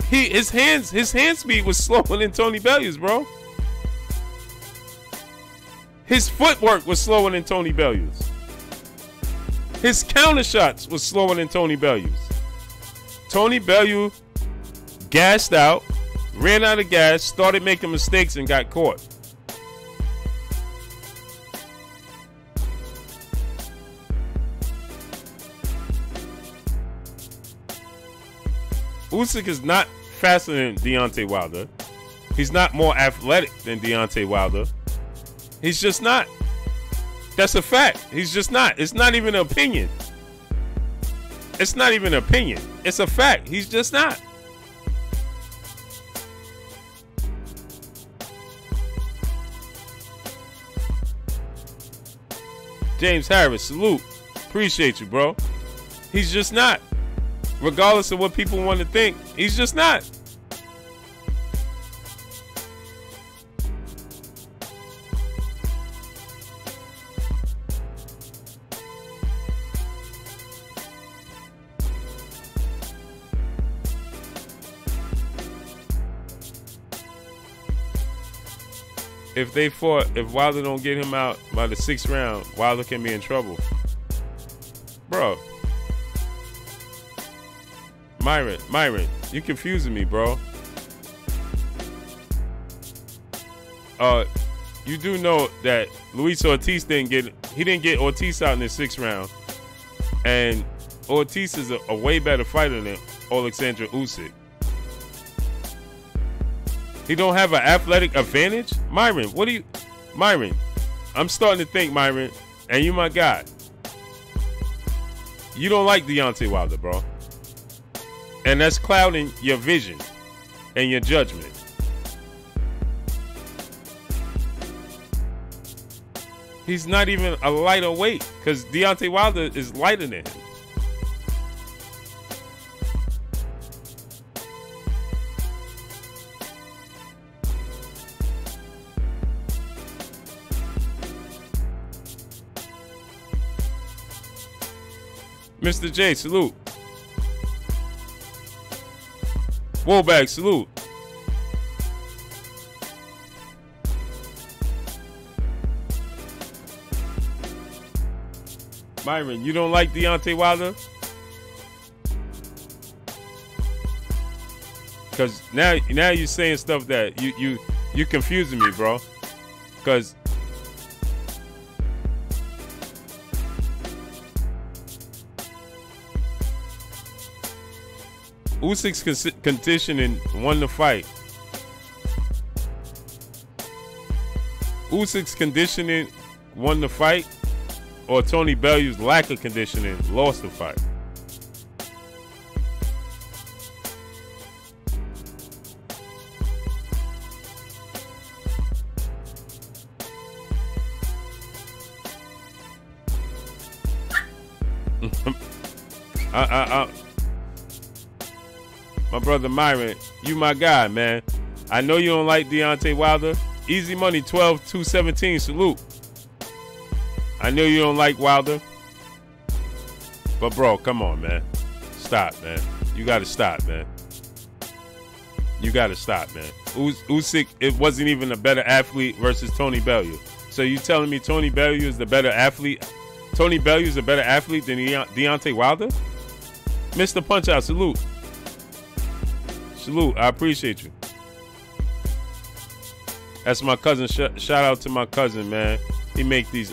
His hand speed was slower than Tony Bellew's, bro. His footwork was slower than Tony Bellew's. His counter shots was slower than Tony Bellew's. Tony Bellew gassed out, ran out of gas, started making mistakes, and got caught. Usyk is not faster than Deontay Wilder. He's not more athletic than Deontay Wilder. He's just not. That's a fact. He's just not. It's not even an opinion. It's not even an opinion. It's a fact. He's just not. James Harris, salute. Appreciate you, bro. He's just not. Regardless of what people want to think, he's just not. If Wilder don't get him out by the 6th round, Wilder can be in trouble. Bro. Myron, you confusing me, bro. You do know that Luis Ortiz didn't get Ortiz out in the 6th round. And Ortiz is a way better fighter than Alexander Usyk. He don't have an athletic advantage? Myron, I'm starting to think, Myron, and you my guy. You don't like Deontay Wilder, bro. And that's clouding your vision and your judgment. He's not even a lighter weight because Deontay Wilder is lighter than him. Mr. J, salute. Woolbag, salute. Myron, you don't like Deontay Wilder? Because now you're saying stuff that you You confusing me, bro. Cause Usyk's conditioning won the fight. Usyk's conditioning won the fight, or Tony Bellew's lack of conditioning lost the fight. My brother Myron, you my guy, man. I know you don't like Deontay Wilder. Easy money, 12-217, salute. I know you don't like Wilder. But, bro, come on, man. Stop, man. You got to stop, man. You got to stop, man. Usyk, it wasn't even a better athlete versus Tony Bellew. So you telling me Tony Bellew is the better athlete? Tony Bellew is a better athlete than Deontay Wilder? Mr. Punch-Out, salute. Salute, I appreciate you. That's my cousin. Shout out to my cousin, man. He make these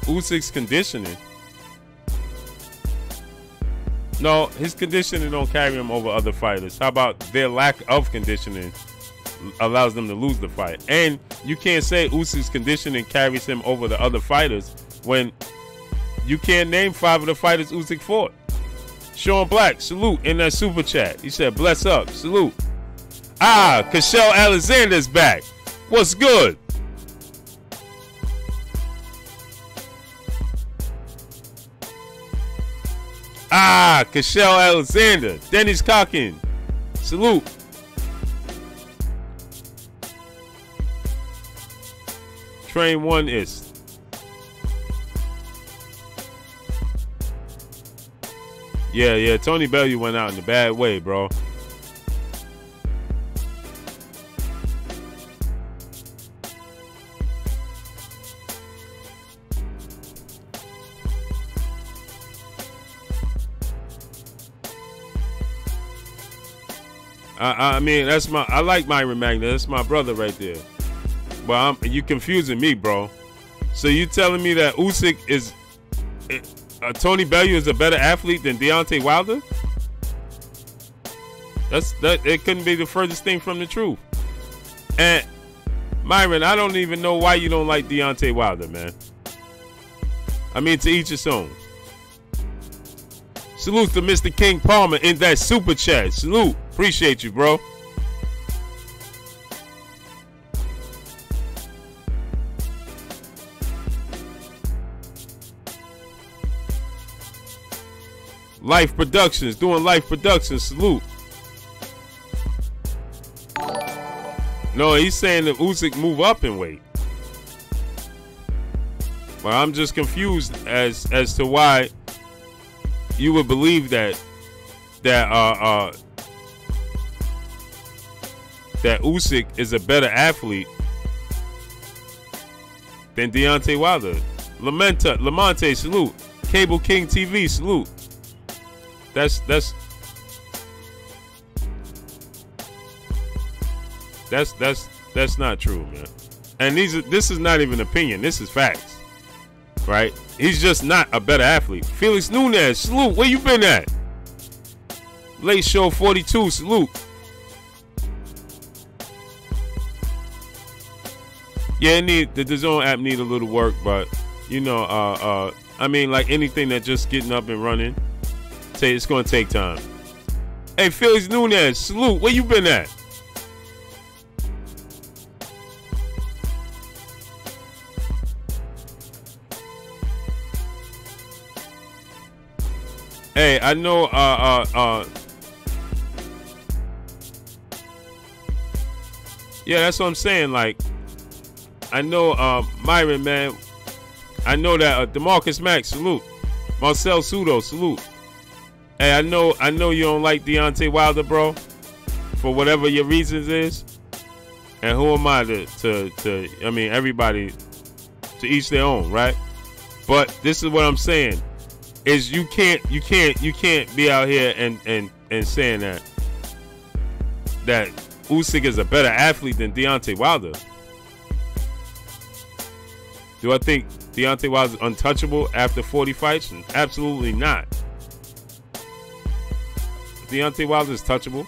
Usyk's conditioning. No, his conditioning don't carry him over other fighters. How about their lack of conditioning allows them to lose the fight? And you can't say Usyk's conditioning carries him over the other fighters when you can't name 5 of the fighters Usyk fought. Sean Black, salute in that super chat. He said, bless up, salute. Ah, Cashel Alexander's back. What's good? Ah, Cashel Alexander. Dennis Cockin. Salute. Train 1 is. Yeah, Tony Bellew went out in a bad way, bro. I mean, I like Myron Magna. That's my brother right there. But you confusing me, bro. So you telling me that Usyk is Tony Bellew is a better athlete than Deontay Wilder? It couldn't be the furthest thing from the truth. And Myron, I don't even know why you don't like Deontay Wilder, man. I mean, to each his own. Salute to Mr. King Palmer in that super chat. Salute. Appreciate you, bro. Life Productions, doing Life Productions, salute. No, he's saying that Usyk move up in weight. Well, I'm just confused as to why you would believe that Usyk is a better athlete than Deontay Wilder. Lamonte, salute. Cable King TV, salute. That's not true, man. And this is not even opinion. This is facts, right? He's just not a better athlete. Felix Nunez, salute. Where you been at? Late Show 42, salute. Yeah, the DAZN app need a little work, but you know, I mean, like anything that just getting up and running, it's gonna take time. Hey, Felix Nunez, salute. Where you been at? Hey, I know, yeah, that's what I'm saying. Like, I know, Myron, man. I know that DeMarcus Mack, salute. Marcel Sudo, salute. Hey, I know you don't like Deontay Wilder, bro, for whatever your reasons is. And who am I to I mean, everybody, to each their own, right? But this is what I'm saying. Is you can't be out here and saying that that Usyk is a better athlete than Deontay Wilder. Do I think Deontay Wilder is untouchable after 40 fights? Absolutely not. Deontay Wilder is touchable.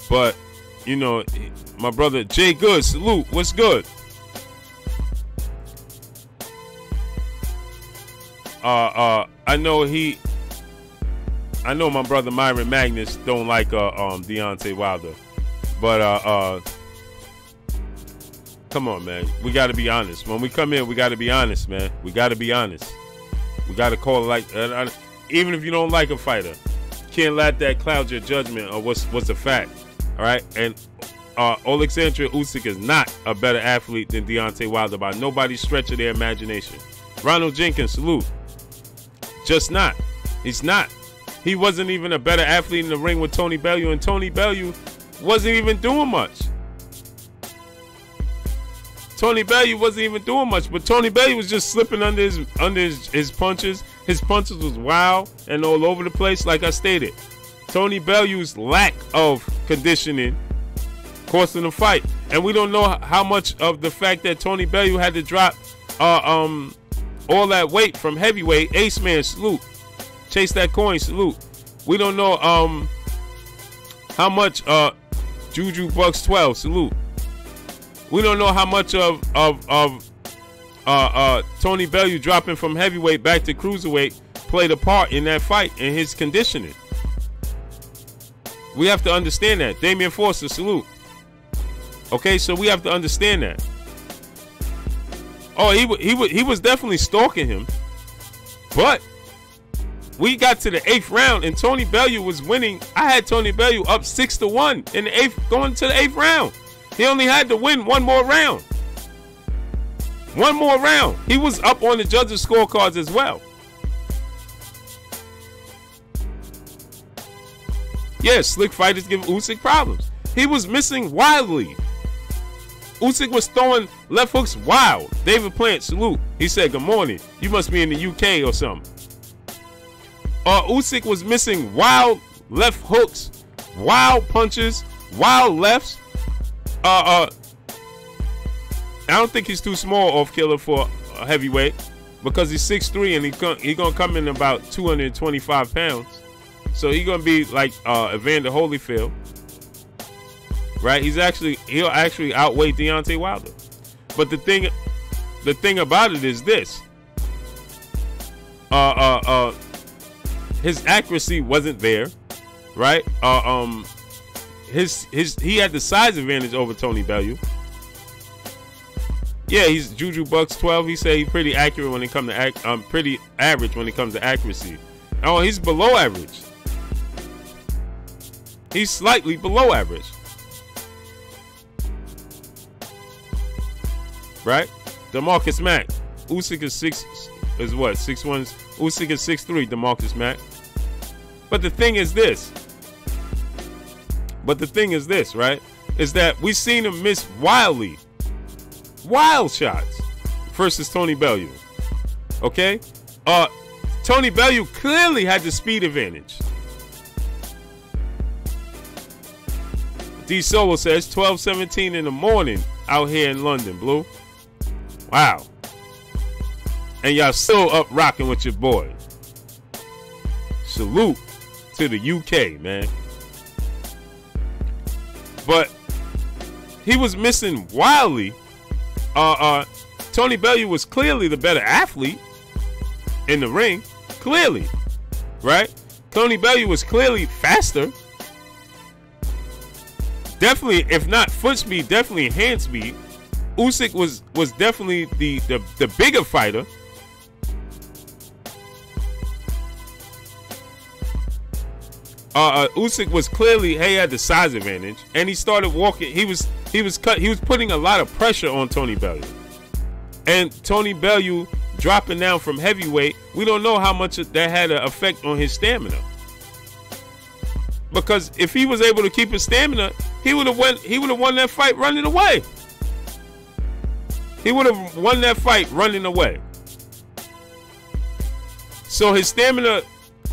But, you know, my brother Jay Good, salute. What's good? I know my brother Myron Magnus don't like Deontay Wilder. But come on, man. We got to be honest. When we come in, we got to be honest, man. We got to be honest. We got to call it like even if you don't like a fighter, can't let that cloud your judgment of what's a fact. All right? And Alexander Usyk is not a better athlete than Deontay Wilder by nobody's stretch of their imagination. Ronald Jenkins, salute. Just not. He's not. He wasn't even a better athlete in the ring with Tony Bellew, and Tony Bellew wasn't even doing much. Tony Bellew wasn't even doing much, but Tony Bellew was just slipping under his punches. His punches was wild and all over the place, like I stated. Tony Bellew's lack of conditioning costing the fight, and we don't know how much of the fact that Tony Bellew had to drop all that weight from heavyweight. Ace Man, salute. Chase that coin, salute. We don't know how much Juju Bucks 12, salute. We don't know how much of Tony Bellew dropping from heavyweight back to cruiserweight played a part in that fight and his conditioning. We have to understand that. Damian Forster, salute. Okay, so we have to understand that. Oh, he was definitely stalking him, but we got to the 8th round and Tony Bellew was winning. I had Tony Bellew up 6-1 in the 8th, going to the 8th round. He only had to win one more round. One more round. He was up on the judges' scorecards as well. Yeah, slick fighters give Usyk problems. He was missing wildly. Usyk was throwing left hooks wild. David Plant, salute. He said, good morning. You must be in the UK or something. Usyk was missing wild left hooks, wild punches, wild lefts. I don't think he's too small off killer for a heavyweight because he's 6'3" and he gonna come in about 225 pounds. So he's gonna be like Evander Holyfield, right? He'll actually outweigh Deontay Wilder. But the thing about it is this: his accuracy wasn't there, right? He had the size advantage over Tony Bellew. Yeah, he's Juju Bucks 12. He said he's pretty accurate when it comes to pretty average when it comes to accuracy. Oh, he's below average. He's slightly below average. Right? DeMarcus Mack. Usyk is 6'1". Usyk is 6'3", DeMarcus Mack. But the thing is this, right? Is that we've seen him miss wild shots versus Tony Bellew. Okay? Tony Bellew clearly had the speed advantage. D Solo says 12:17 in the morning out here in London, Blue. Wow. And y'all still up rocking with your boy. Salute to the UK, man. But he was missing wildly. Tony Bellew was clearly the better athlete in the ring. Clearly. Right? Tony Bellew was clearly faster. Definitely, if not foot speed, definitely hand speed. Usyk was definitely the bigger fighter. Usyk was clearly, he had the size advantage, and he started walking. He was putting a lot of pressure on Tony Bellew, and Tony Bellew dropping down from heavyweight. We don't know how much that had an effect on his stamina, because if he was able to keep his stamina, he would have won that fight running away. He would have won that fight running away. So his stamina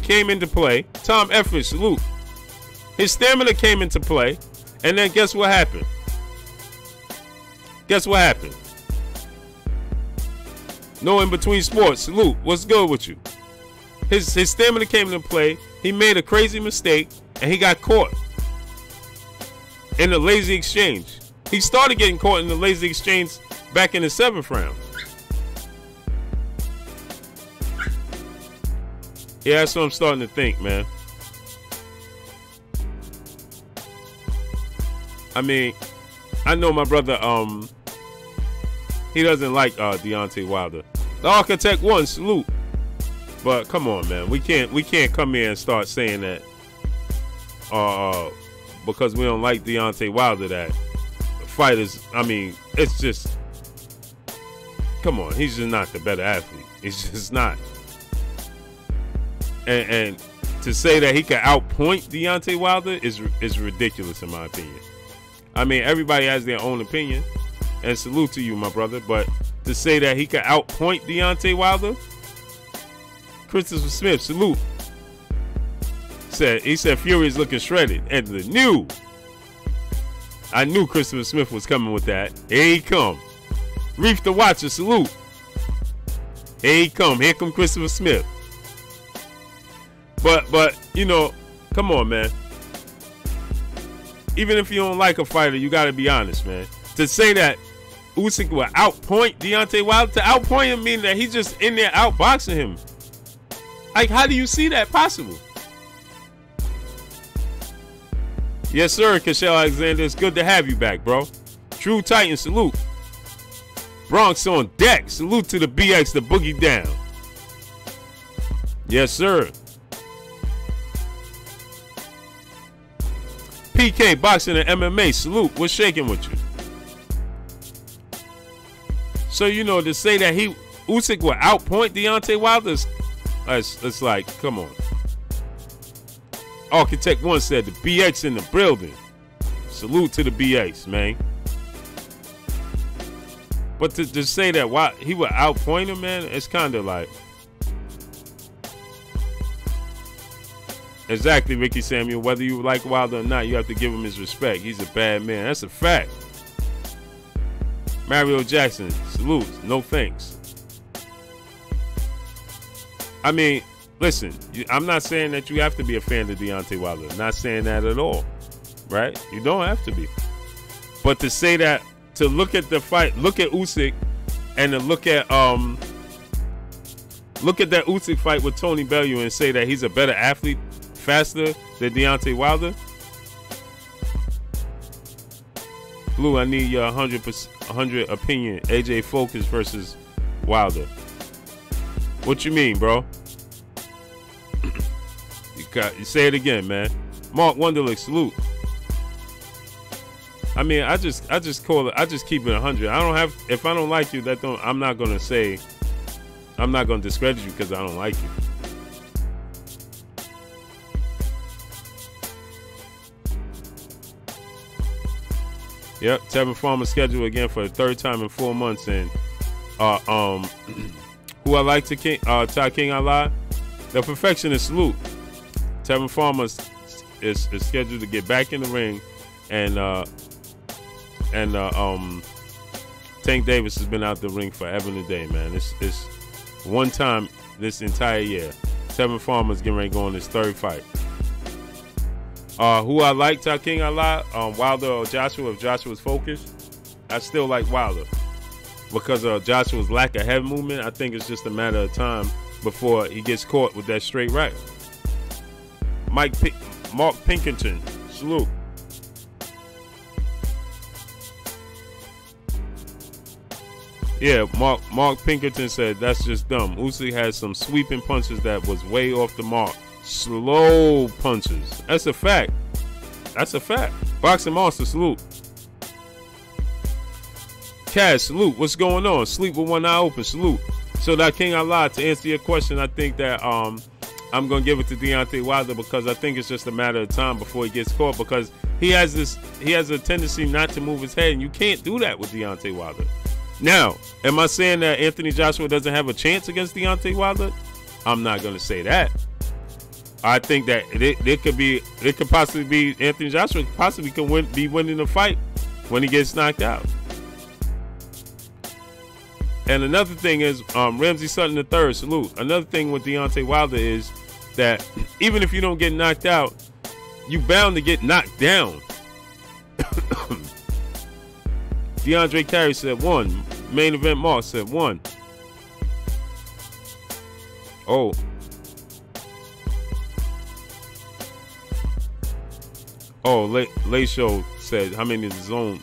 came into play. Tom Efford, salute. His stamina came into play. And then guess what happened? Guess what happened? No in between sports. Salute. What's good with you? His stamina came into play. He made a crazy mistake. And he got caught in the lazy exchange. He started getting caught in the lazy exchange back in the 7th round. Yeah, that's what I'm starting to think, man. I mean, I know my brother, he doesn't like Deontay Wilder. The Architect won, salute. But come on, man. We can't come here and start saying that because we don't like Deontay Wilder that fighters, I mean, it's just, come on, he's just not the better athlete. He's just not. And to say that he can outpoint Deontay Wilder is ridiculous in my opinion. I mean, everybody has their own opinion, and salute to you, my brother. But to say that he can outpoint Deontay Wilder, Christopher Smith, salute. He said Fury is looking shredded, and I knew Christopher Smith was coming with that. Here he come. Reef the Watcher, salute. Here he come. Here come Christopher Smith. But you know, come on, man. Even if you don't like a fighter, you got to be honest, man. To say that Usyk will outpoint Deontay Wilder, to outpoint him mean that he's just in there outboxing him. Like, how do you see that possible? Yes, sir, Kashel Alexander. It's good to have you back, bro. True Titan, salute. Bronx on deck. Salute to the BX, the boogie down. Yes, sir. PK, boxing and MMA, salute. What's shaking with you? So, you know, to say that Usyk will outpoint Deontay Wilder, it's like, come on. Architect 1 said the BX in the building. Salute to the BX, man. But to say that he would outpoint him, man, it's kind of like. Exactly, Ricky Samuel. Whether you like Wilder or not, you have to give him his respect. He's a bad man. That's a fact. Mario Jackson, salute. No thanks. I mean, listen, I'm not saying that you have to be a fan of Deontay Wilder. I'm not saying that at all. Right? You don't have to be. But to say that, to look at the fight, look at Usyk, and to look at that Usyk fight with Tony Bellew and say that he's a better athlete, faster than Deontay Wilder. Blue, I need your 100 opinion. AJ Focus versus Wilder. What you mean, bro? You say it again, man. Mark Wonderlick, salute. I mean, I just call it. I just keep it 100. I don't have. If I don't like you, I'm not gonna say. I'm not gonna discredit you because I don't like you. Yep, Tevin Farmer scheduled again for the 3rd time in 4 months, and who I like to Ty King Allah, the perfectionist, salute. Tevin Farmer is scheduled to get back in the ring, and Tank Davis has been out the ring forever and a day, man. It's one time this entire year. Tevin Farmer's getting ready to go on his 3rd fight. Who I like, Ty King Allah, Wilder or Joshua, if Joshua's focused. I still like Wilder because of Joshua's lack of head movement. I think it's just a matter of time before he gets caught with that straight right. Mark Pinkerton, salute. Yeah, Mark Pinkerton said that's just dumb. Usyk had some sweeping punches that was way off the mark. Slow punches. That's a fact. That's a fact. Boxing Monster, salute. Cash, salute. What's going on? Sleep with one eye open, salute. So that King Allah, to answer your question, I think that I'm gonna give it to Deontay Wilder because I think it's just a matter of time before he gets caught, because he has a tendency not to move his head, and you can't do that with Deontay Wilder. Now, am I saying that Anthony Joshua doesn't have a chance against Deontay Wilder? I'm not gonna say that. I think that it could possibly be Anthony Joshua possibly could be winning the fight when he gets knocked out. And another thing is Ramsey Sutton III, salute. Another thing with Deontay Wilder is that even if you don't get knocked out, you bound to get knocked down. DeAndre Carey said 1. Main Event Mark said 1. Oh. Oh, Late Show said how many is the zone?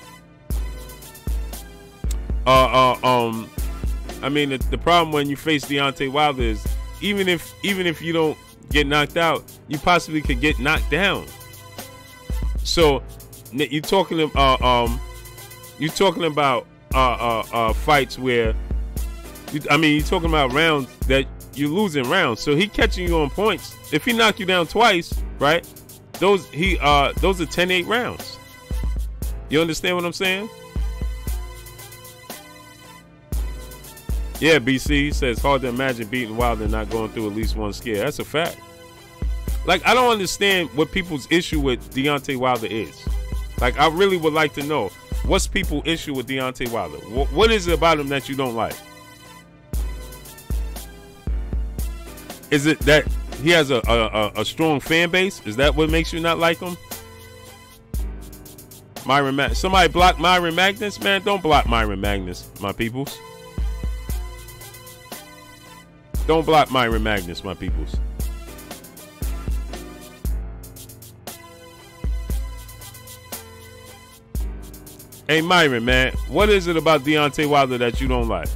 I mean the problem when you face Deontay Wilder is even if you don't get knocked out, you possibly could get knocked down. So you're talking about fights where you're talking about rounds that you're losing rounds. So he catching you on points. If he knock you down twice, right? Those are 10-8 rounds. You understand what I'm saying? Yeah, BC says hard to imagine beating Wilder and not going through at least one scare. That's a fact. Like, I don't understand what people's issue with Deontay Wilder is. Like, I really would like to know what's people's issue with Deontay Wilder. What is it about him that you don't like? Is it that he has a strong fan base? Is that what makes you not like him? Somebody block Myron Magnus? Man, don't block Myron Magnus, my peoples. Don't block Myron Magnus, my peoples. Hey, Myron, man, what is it about Deontay Wilder that you don't like?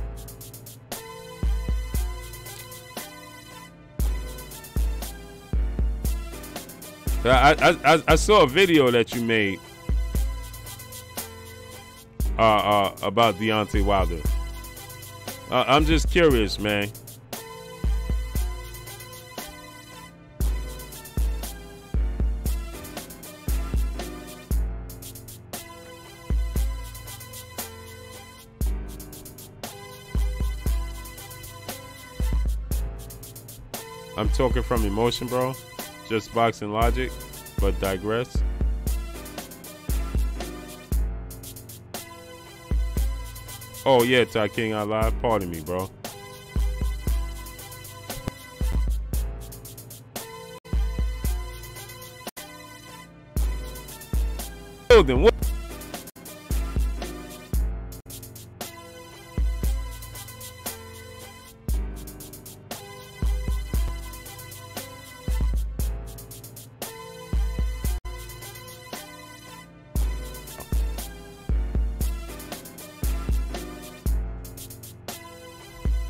I saw a video that you made about Deontay Wilder. I'm just curious, man. I'm talking from emotion, bro. Just boxing logic, but digress. Oh yeah, Ty King, I lied. Pardon me, bro. What?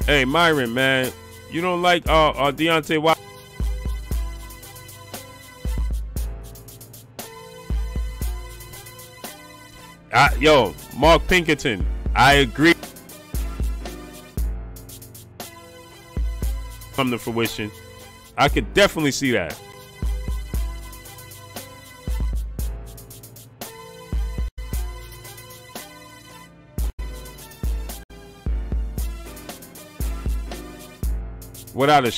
Hey, Myron, man, you don't like Deontay Wilder? Yo, Mark Pinkerton, I agree. Come to fruition. I could definitely see that. Without a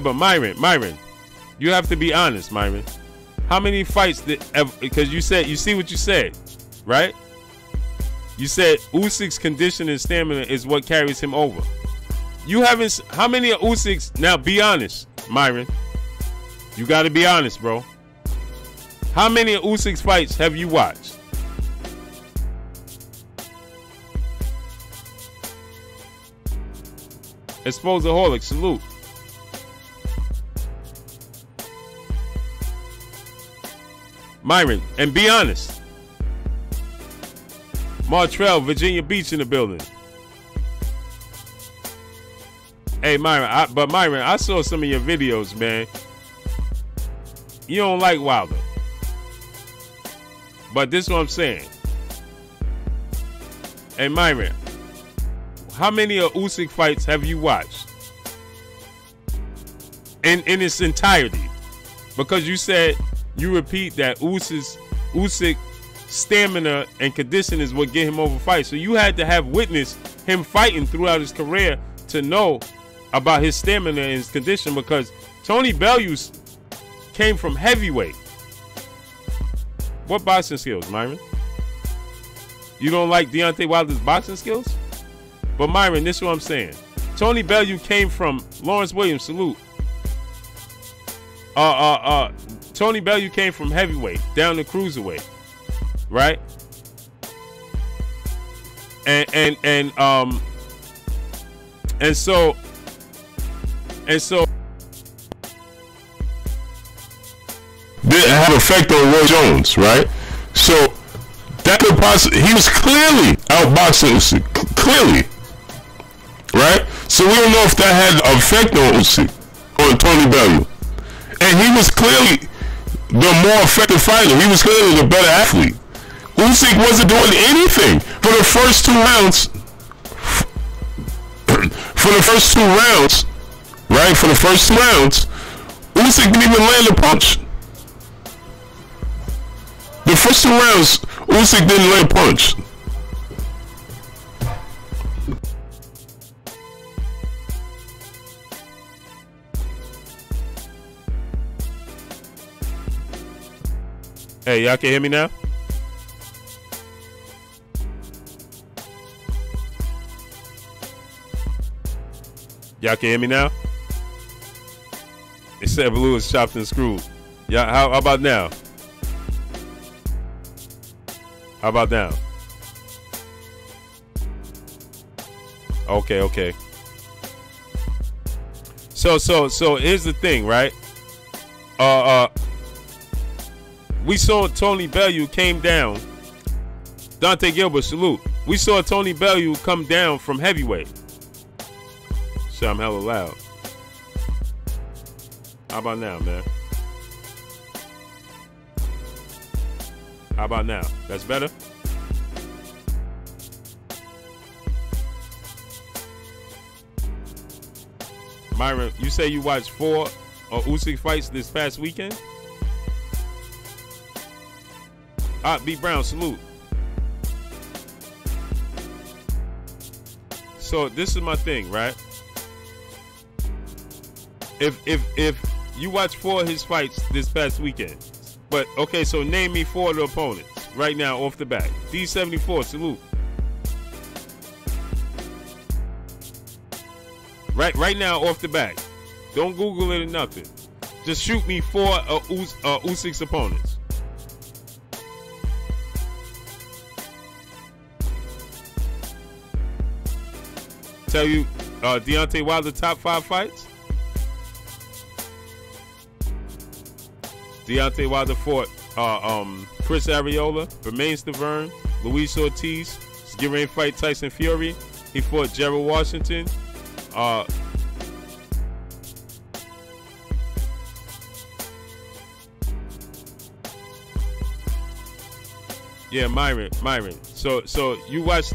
but Myron, you have to be honest, Myron. How many fights did ever, because you see what you said, right? You said Usyk's condition and stamina is what carries him over. You haven't, how many of Usyk's, now be honest, Myron. You got to be honest, bro. How many of Usyk's fights have you watched? Exposaholic, salute. Myron, and be honest. Martrell, Virginia Beach in the building. Hey, Myron, Myron, I saw some of your videos, man. You don't like Wilder. But this is what I'm saying. Hey, Myron, how many of Usyk fights have you watched? In its entirety? Because you said, you repeat that Usyk stamina and condition is what get him over fights. So you had to have witnessed him fighting throughout his career to know about his stamina and his condition, because Tony Bellew came from heavyweight. What boxing skills, Myron? You don't like Deontay Wilder's boxing skills? But Myron, this is what I'm saying. Tony Bellew came from Lawrence Williams, salute. Tony Bellew came from heavyweight down to cruiserweight, right? And so did have an effect on Roy Jones, right? So that could possibly, he was clearly outboxing Usyk, clearly, right? So we don't know if that had an effect on Usyk, on Tony Bellew. And he was clearly the more effective fighter. He was clearly the better athlete. Usyk wasn't doing anything for the first 2 rounds. For the first 2 rounds, right? For the first 2 rounds, Usyk didn't even land a punch. The first 2 rounds, Usyk didn't land a punch. Hey, y'all can hear me now? Y'all can hear me now? It said blue is chopped and screwed. Yeah, how about now? How about now? Okay. So here's the thing, right? We saw Tony Bellew came down. Dante Gilbert, salute. We saw Tony Bellew come down from heavyweight. Shit, I'm hella loud. How about now, man? How about now? That's better? Myron, you say you watched 4 Usyk fights this past weekend? B. Brown, salute. So this is my thing, right? If you watch 4 of his fights this past weekend, but okay, so name me 4 of the opponents right now off the bat. D74, salute. Right now off the bat. Don't Google it or nothing. Just shoot me 4 Usyk's opponents. Tell you Deontay Wilder top 5 fights. Deontay Wilder fought Chris Arreola, Bermain Stavern, Luis Ortiz. He's getting ready to fight Tyson Fury. He fought Gerald Washington. Yeah, Myron. So you watch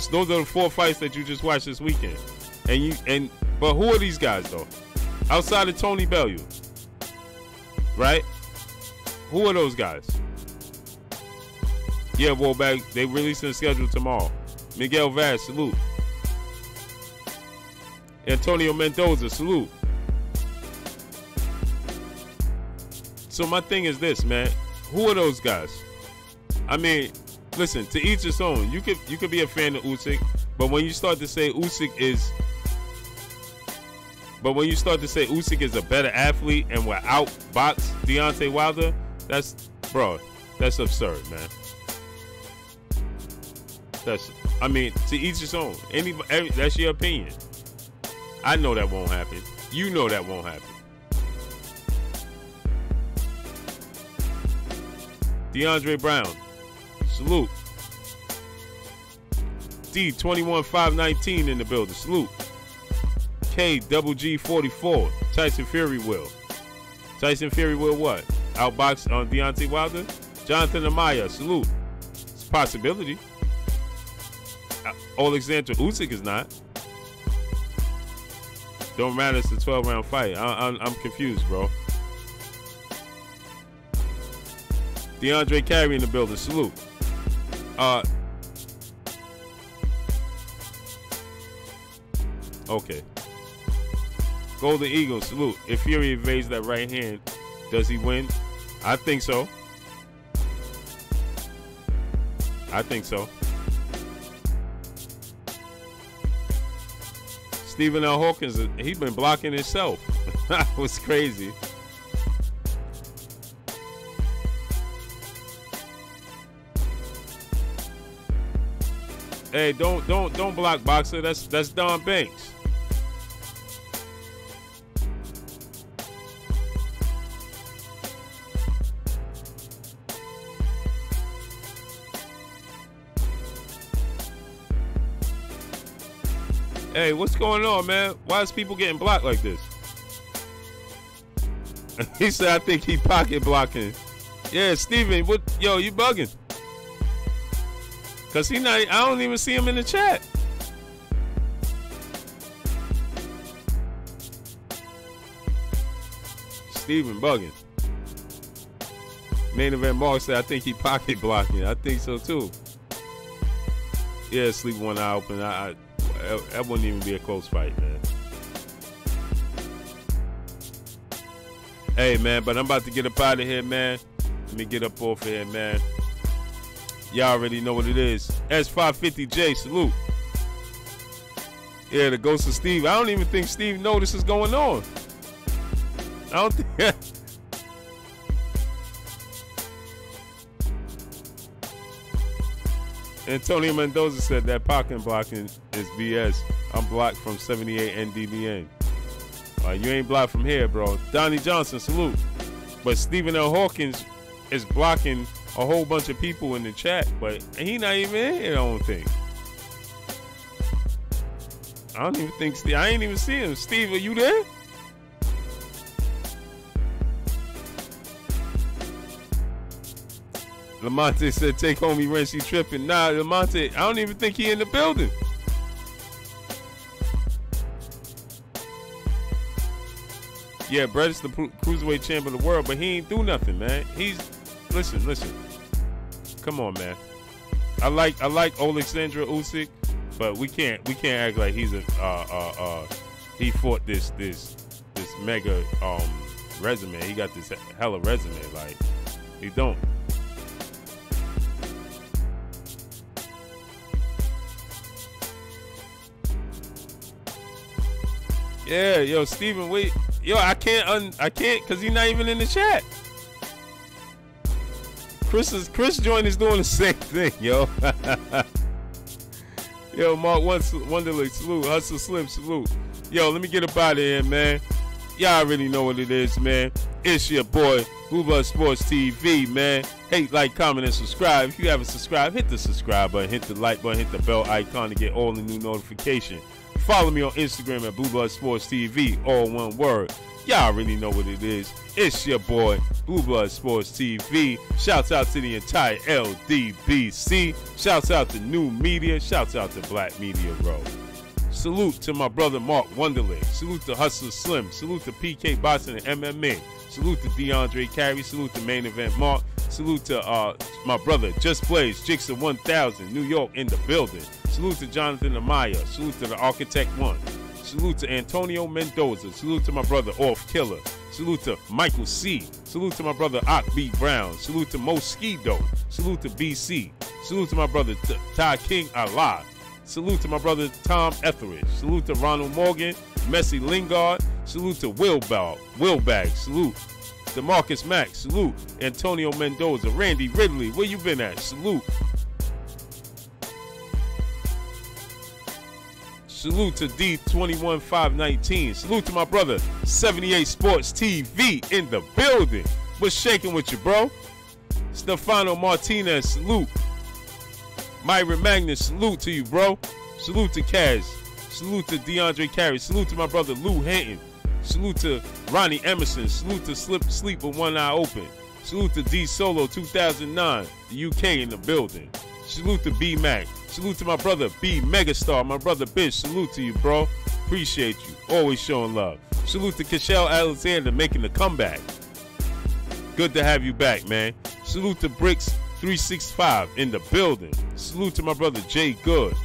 those are the 4 fights that you just watched this weekend. But who are these guys though? Outside of Tony Bellew. Right? Who are those guys? Yeah, well, they releasing the schedule tomorrow. Miguel Vaz, salute. Antonio Mendoza, salute. So my thing is this, man. Who are those guys? I mean, listen, to each his own. You could be a fan of Usyk, but when you start to say Usyk is a better athlete and will outbox Deontay Wilder, that's absurd, man. To each his own. That's your opinion. I know that won't happen. You know that won't happen. DeAndre Brown, salute. D21519 in the building, salute. KGG44, Tyson Fury will. Tyson Fury will what? Outbox on Deontay Wilder? Jonathan Amaya, salute. It's a possibility. Alexander Usyk is not. Don't matter, it's a 12-round fight. I'm confused, bro. DeAndre Carey in the building, salute. Okay. Golden Eagle, salute. If Fury evades that right hand, does he win? I think so. I think so. Stephen L. Hawkins, he's been blocking himself. That was crazy. Hey, don't block Boxer. That's Don Banks. Hey, what's going on, man? Why is people getting blocked like this? He said, I think he pocket blocking. Yeah, Steven, what? Yo, you bugging? Cause he not. I don't even see him in the chat. Steven bugging. Main event Mark said, I think he pocket blocking. I think so too. Yeah, sleep one eye open. That wouldn't even be a close fight, man. Hey, man, but I'm about to get up out of here, man. Let me get up off of here, man. Y'all already know what it is. S550J, salute. Yeah, the ghost of Steve. I don't even think Steve knows this is going on. I don't think... Antonio Mendoza said that pocket blocking is BS. I'm blocked from 78 NDBN. You ain't blocked from here, bro. Donnie Johnson, salute. But Stephen L. Hawkins is blocking a whole bunch of people in the chat, but he not even in here, I don't think. I don't even think Steve. I ain't even see him. Steve, are you there? Lamonte said, take homie Wrench, he tripping. Nah, Lamonte, I don't even think he in the building. Yeah, Brett is the cruiserweight champ of the world, but he ain't do nothing, man. He's listen. Come on, man. I like Alexandra Usyk, but we can't act like he's he fought this mega resume. He got this hella resume, like he don't. Yeah, yo, Steven, wait. Yo, I can't because he's not even in the chat. Chris Joyner is doing the same thing, yo. Yo, Mark Wonderlick, salute. Hustle Slim, salute. Yo, let me get up out of here, man. Y'all already know what it is, man. It's your boy, Blue Blood Sports TV, man. Hate, like, comment, and subscribe. If you haven't subscribed, hit the subscribe button, hit the like button, hit the bell icon to get all the new notifications. Follow me on Instagram at Blue Blood Sports TV, all one word. Y'all already know what it is. It's your boy, Blue Blood Sports TV. Shouts out to the entire LDBC. Shouts out to New Media. Shouts out to Black Media Row. Salute to my brother Mark Wonderlick. Salute to Hustler Slim. Salute to PK Boxing and MMA. Salute to DeAndre Carey. Salute to Main Event Mark. Salute to my brother Just Blaze, Jigsaw 1000, New York in the building. Salute to Jonathan Amaya. Salute to the Architect One. Salute to Antonio Mendoza. Salute to my brother Off Killer. Salute to Michael C. Salute to my brother Ak B. Brown. Salute to Mosquito. Salute to BC. Salute to my brother Ty King Allah. Salute to my brother Tom Etheridge. Salute to Ronald Morgan, Messi Lingard. Salute to Wilbag. Salute to Marcus Mack. Salute Antonio Mendoza. Randy Ridley, where you been at? Salute. Salute to D21519. Salute to my brother 78 Sports TV in the building. What's shaking with you, bro? Stefano Martinez, salute. Myron Magnus, salute to you, bro. Salute to Kaz. Salute to DeAndre Carey. Salute to my brother Lou Hinton. Salute to Ronnie Emerson. Salute to Sleep with One Eye Open. Salute to D Solo 2009, the UK in the building. Salute to B Mac. Salute to my brother B Megastar, my brother Bish. Salute to you, bro. Appreciate you. Always showing love. Salute to Kashel Alexander making the comeback. Good to have you back, man. Salute to Bricks 365 in the building. Salute to my brother Jay Good.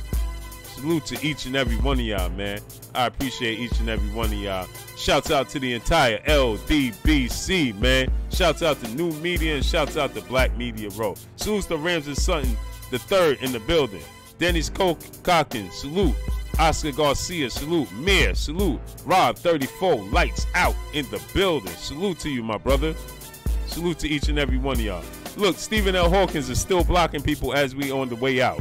Salute to each and every one of y'all, man. I appreciate each and every one of y'all. Shouts out to the entire LDBC, man. Shouts out to New Media and shouts out to Black Media Row. Salute to Ramsey Sutton the third in the building. Dennis Cockins, salute. Oscar Garcia, salute. Mayor, salute. Rob 34, lights out in the building. Salute to you, my brother. Salute to each and every one of y'all. Look, Stephen L. Hawkins is still blocking people as we on the way out.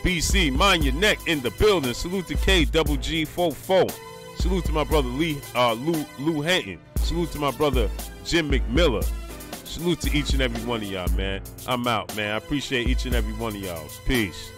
BC, mind your neck in the building. Salute to KWG44. Salute to my brother Lou Henton. Salute to my brother Jim McMillan. Salute to each and every one of y'all, man. I'm out, man. I appreciate each and every one of y'all. Peace.